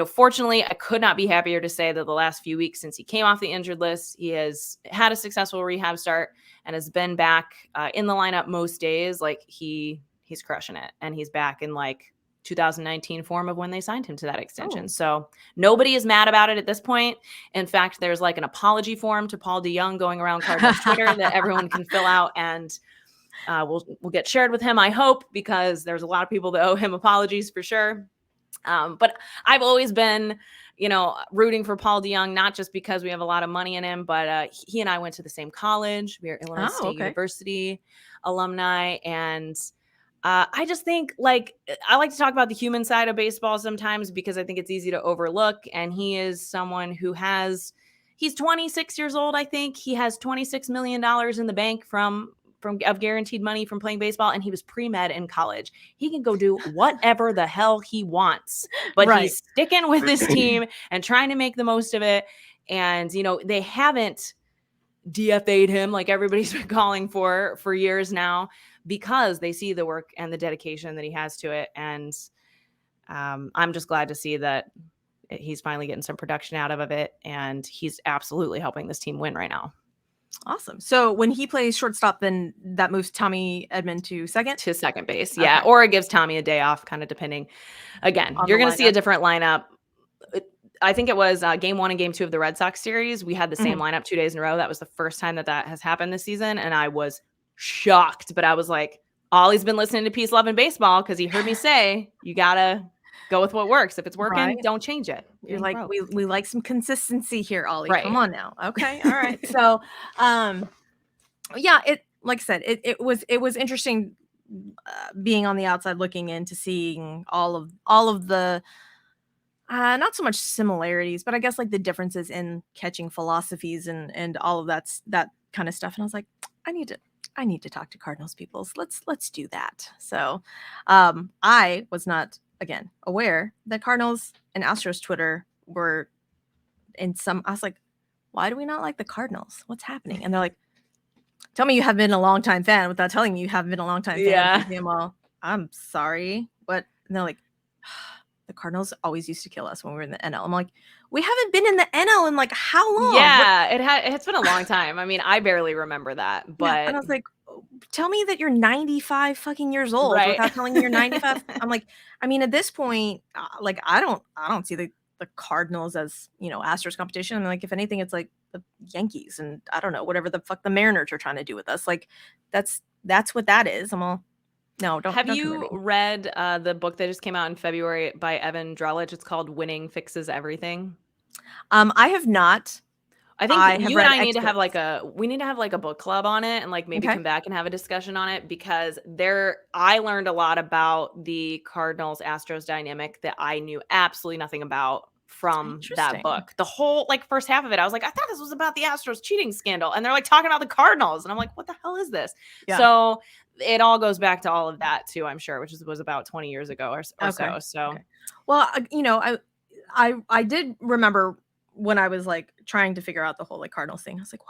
fortunately, I could not be happier to say that the last few weeks since he came off the injured list, he has had a successful rehab start and has been back in the lineup most days. Like he's crushing it, and he's back in like 2019 form of when they signed him to that extension. So nobody is mad about it at this point. In fact, there's like an apology form to Paul DeJong going around Cardinals Twitter that everyone can fill out, and we'll get shared with him, I hope, because there's a lot of people that owe him apologies for sure. But I've always been, rooting for Paul DeJong, not just because we have a lot of money in him, but he and I went to the same college. We are Illinois State University alumni. And I just think, I like to talk about the human side of baseball sometimes because I think it's easy to overlook. And he is someone who he's 26 years old, I think. He has $26 million in the bank of guaranteed money from playing baseball, and he was pre-med in college. He can go do whatever the hell he wants, but he's sticking with his team and trying to make the most of it. And, they haven't DFA'd him like everybody's been calling for years now, because they see the work and the dedication that he has to it. And I'm just glad to see that he's finally getting some production out of it, and he's absolutely helping this team win right now. Awesome. So when he plays shortstop, then that moves Tommy Edman to second base. Yeah. Or it gives Tommy a day off, kind of depending. Again, you're going to see a different lineup. I think it was game 1 and game 2 of the Red Sox series. We had the same lineup 2 days in a row. That was the first time that has happened this season. And I was shocked, but I was like, Ollie's been listening to Peace, Love, and Baseball, because he heard me say, you got to go with what works. If it's working, don't change it. You're like, we like some consistency here, Ollie. Right. Come on now. Okay. All right. So, it, like I said, it was interesting being on the outside looking in to seeing all of the, not so much similarities, but I guess like the differences in catching philosophies and all of that kind of stuff. And I was like, I need to talk to Cardinals people. So let's do that. So, I was not, again, aware that Cardinals and Astros Twitter were in some. I was like, why do we not like the Cardinals? What's happening? And they're like, tell me you have been a longtime fan without telling me you haven't been a longtime fan. Yeah. And well, I'm sorry, but and they're like, the Cardinals always used to kill us when we were in the NL. I'm like, we haven't been in the NL in like how long? Yeah, it's been a long time. I mean, I barely remember that, but and I was like, tell me that you're 95 fucking years old without telling me you're 95. I'm like, I mean, at this point, like I don't see the Cardinals as, Astros competition. I mean, like if anything, it's like the Yankees and I don't know, whatever the fuck the Mariners are trying to do with us. Like that's what that is. I'm all, No, Have don't come at you me. read the book that just came out in February by Evan Drellich? It's called Winning Fixes Everything. I have not. I think I have you and read I need to have excerpts. we need to have like a book club on it and like maybe Okay. come back and have a discussion on it because I learned a lot about the Cardinals Astros dynamic that I knew absolutely nothing about from that Interesting. book. The whole like first half of it, I was like, I thought this was about the Astros cheating scandal. And they're like talking about the Cardinals. And I'm like, what the hell is this? Yeah. So it all goes back to all of that too, I'm sure, which was about 20 years ago or Okay. so. So Okay. Well, I did remember when I was like trying to figure out the whole like Cardinals thing. I was like,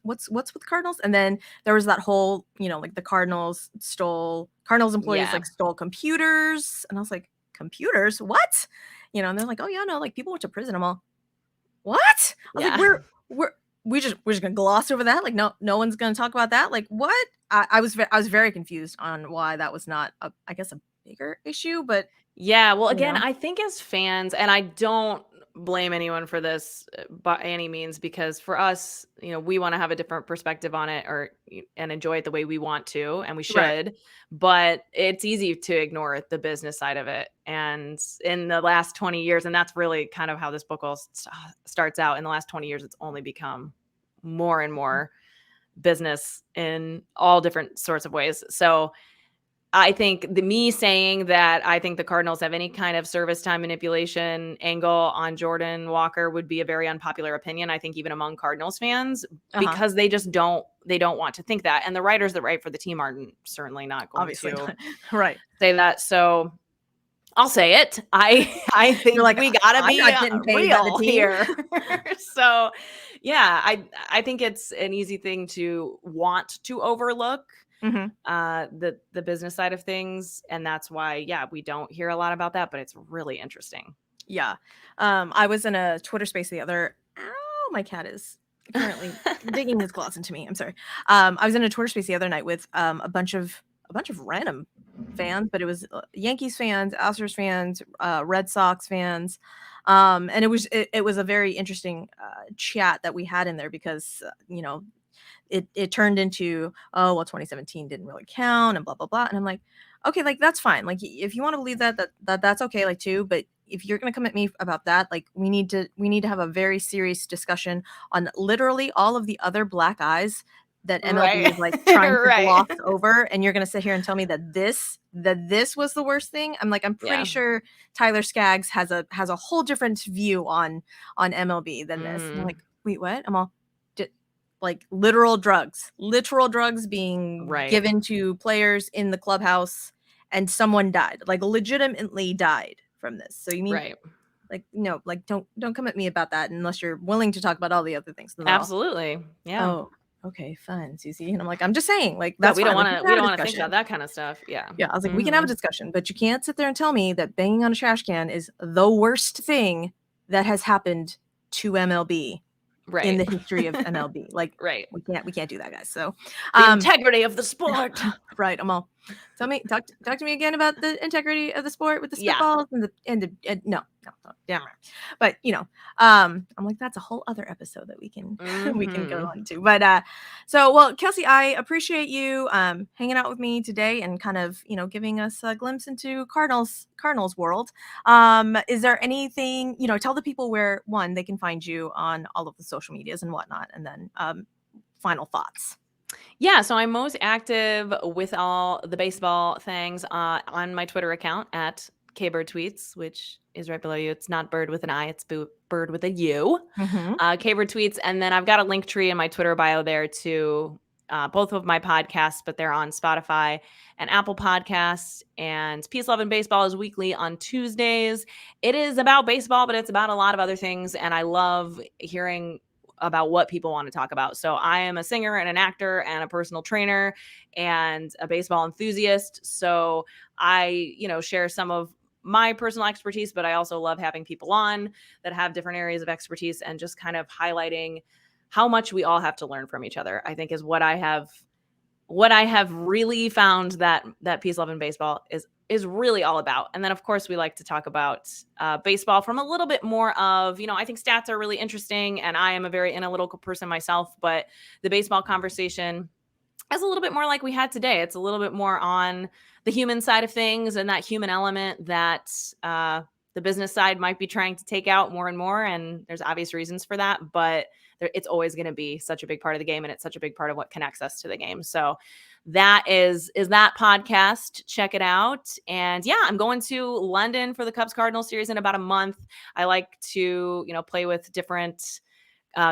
what's with Cardinals? And then there was that whole, like the Cardinals employees yeah. like stole computers, and I was like, computers? What? And they're like, oh yeah, no, like people went to prison. I'm all, what? I was like, Yeah. we're just gonna gloss over that? Like, no one's gonna talk about that? Like, what? I was very confused on why that was not I guess a bigger issue, but Yeah, well, you again, know, I think as fans, and I don't blame anyone for this by any means, because for us, we want to have a different perspective on it and enjoy it the way we want to, and we right. should. But it's easy to ignore the business side of it. And in the last 20 years, and that's really kind of how this book all starts out. In the last 20 years, it's only become more and more business in all different sorts of ways. So I think me saying that I think the Cardinals have any kind of service time manipulation angle on Jordan Walker would be a very unpopular opinion, I think, even among Cardinals fans, Uh-huh. because they don't want to think that. And the writers that write for the team are certainly not going Obviously to not. Right. say that. So I'll say it. I You're think like, we gotta I'm be not getting paid by the real team. here. So yeah, I think it's an easy thing to want to overlook Mhm. the business side of things, and that's why we don't hear a lot about that, but it's really interesting. Yeah. I was in a Twitter space the other ow, my cat is currently digging his claws into me. I'm sorry. I was in a Twitter space the other night with a bunch of random fans, but it was Yankees fans, Astros fans, Red Sox fans. And it was a very interesting chat that we had in there because it turned into, oh well, 2017 didn't really count and blah blah blah, and I'm like, okay, like that's fine, like if you want to believe that's okay, like too, but if you're going to come at me about that, like we need to have a very serious discussion on literally all of the other black eyes that MLB Right. is like trying to Right. gloss over, and you're going to sit here and tell me that this was the worst thing. I'm like, I'm pretty Yeah. sure Tyler Skaggs has a whole different view on MLB than this. And they're like, wait, what? I'm all, like literal drugs being Right. given to players in the clubhouse, and someone died, like legitimately died from this. So you mean, Right. like, no, like don't come at me about that unless you're willing to talk about all the other things. And they're all, Absolutely. Yeah. oh, okay, fine, Susie. And I'm like, I'm just saying, like, Yeah, that's we don't fine. Like, want we to can we have a don't want to think about discussion. that kind of stuff. Yeah. Yeah, I was like, we can have a discussion, but you can't sit there and tell me that banging on a trash can is the worst thing that has happened to MLB in Right. the history of MLB. Like, Right. we can't do that, guys. So, The integrity of the sport. right, I'm all, talk to me again about the integrity of the sport with the Yeah. spitballs and no, damn right. But I'm like, that's a whole other episode that we can we can go on to. But so, well, Kelsey, I appreciate you hanging out with me today and kind of giving us a glimpse into Cardinals world. Is there anything, tell the people where one they can find you on all of the social medias and whatnot, and then final thoughts. Yeah, so I'm most active with all the baseball things on my Twitter account at Kbird Tweets, which is right below you. It's not Bird with an I, it's Bird with a U. Mm-hmm. Kbird Tweets, and then I've got a link tree in my Twitter bio there to both of my podcasts, but they're on Spotify and Apple Podcasts. And Peace, Love, and Baseball is weekly on Tuesdays. It is about baseball, but it's about a lot of other things, and I love hearing about what people want to talk about. So I am a singer and an actor and a personal trainer and a baseball enthusiast. So I, share some of my personal expertise, but I also love having people on that have different areas of expertise and just kind of highlighting how much we all have to learn from each other, I think is what I have really found that Peace, Love, and Baseball is really all about. And then, of course, we like to talk about baseball from a little bit more of, I think stats are really interesting, and I am a very analytical person myself, but the baseball conversation as a little bit more like we had today. It's a little bit more on the human side of things and that human element that the business side might be trying to take out more and more. And there's obvious reasons for that, but it's always going to be such a big part of the game, and it's such a big part of what connects us to the game. So that is that podcast. Check it out. And yeah, I'm going to London for the Cubs Cardinals series in about a month. I like to, play with different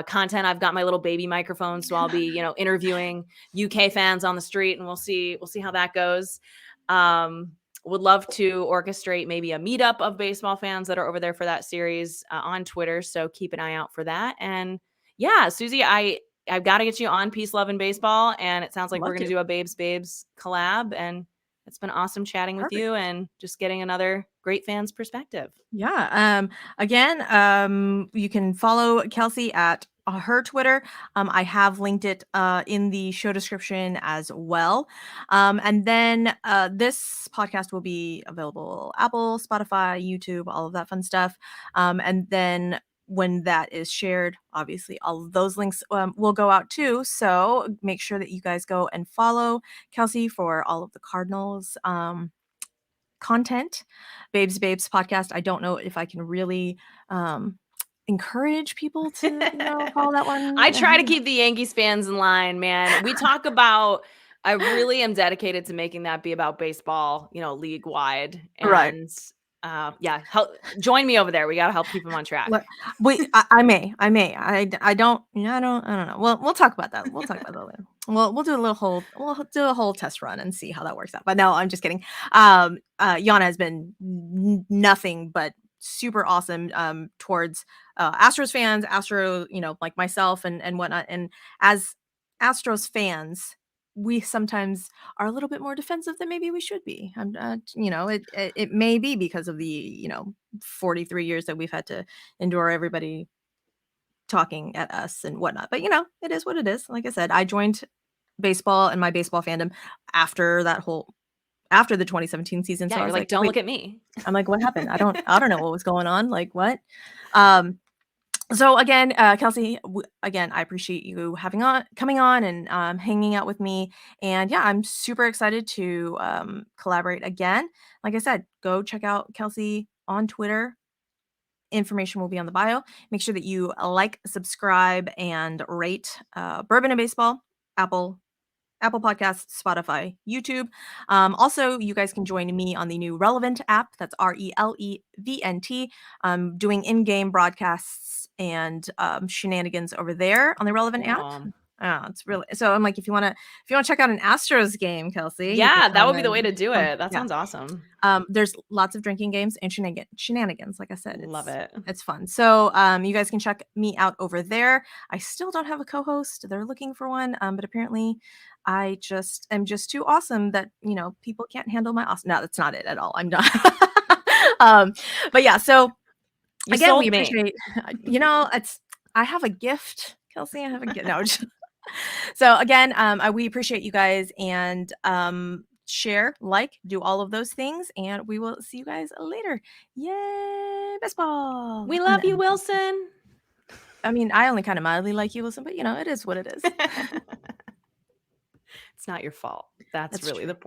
content. I've got my little baby microphone, so I'll be, interviewing UK fans on the street, and we'll see how that goes. Would love to orchestrate maybe a meetup of baseball fans that are over there for that series on Twitter. So keep an eye out for that. And yeah, Suzy, I've got to get you on Peace, Love, and Baseball. And it sounds like we're going to do a Babes collab. And it's been awesome chatting with you and just getting another great fan's perspective. Yeah. Again, you can follow Kelsey at her Twitter. I have linked it in the show description as well. And then this podcast will be available Apple, Spotify, YouTube, all of that fun stuff. And then when that is shared, obviously all of those links will go out too. So make sure that you guys go and follow Kelsey for all of the Cardinals content. Babes podcast. I don't know if I can really encourage people to follow that one. I try to keep the Yankees fans in line, man. We talk about, I really am dedicated to making that be about baseball, league wide. And yeah, join me over there. We got to help keep them on track. Wait, I may. I don't know. Well, we'll talk about that. We'll talk about that later. We'll do a whole test run and see how that works out. But no, I'm just kidding. Yana has been nothing but super awesome towards Astros fans, like myself and whatnot. And as Astros fans, we sometimes are a little bit more defensive than maybe we should be. It may be because of the 43 years that we've had to endure everybody talking at us and whatnot. But it is what it is. Like I said, I joined baseball and my baseball fandom after the 2017 season. Yeah, so I was was like, don't look at me. I'm like, what happened? I don't know what was going on. Like what? So again, Kelsey, again, I appreciate you coming on and hanging out with me. And yeah, I'm super excited to collaborate again. Like I said, go check out Kelsey on Twitter. Information will be on the bio. Make sure that you like, subscribe, and rate Bourbon and Baseball, Apple Podcasts, Spotify, YouTube. Also, you guys can join me on the new Relevant app. That's RELEVNT. Doing in-game broadcasts and shenanigans over there on the Relevant app. Oh, it's really so. I'm like, if you want to check out an Astros game, Kelsey, yeah, that would be the way to do it. That sounds awesome. There's lots of drinking games and shenanigans. Like I said, love it. It's fun. So you guys can check me out over there. I still don't have a co-host. They're looking for one, but apparently I just am just too awesome that people can't handle my awesome. No, that's not it at all. I'm done. But yeah, so again, we appreciate. I have a gift, Kelsey. I have a gift. No. So again, we appreciate you guys and share, do all of those things, and we will see you guys later. Yay, baseball! We love you, Wilson. I mean, I only kind of mildly like you, Wilson, but it is what it is. It's not your fault. That's really the point.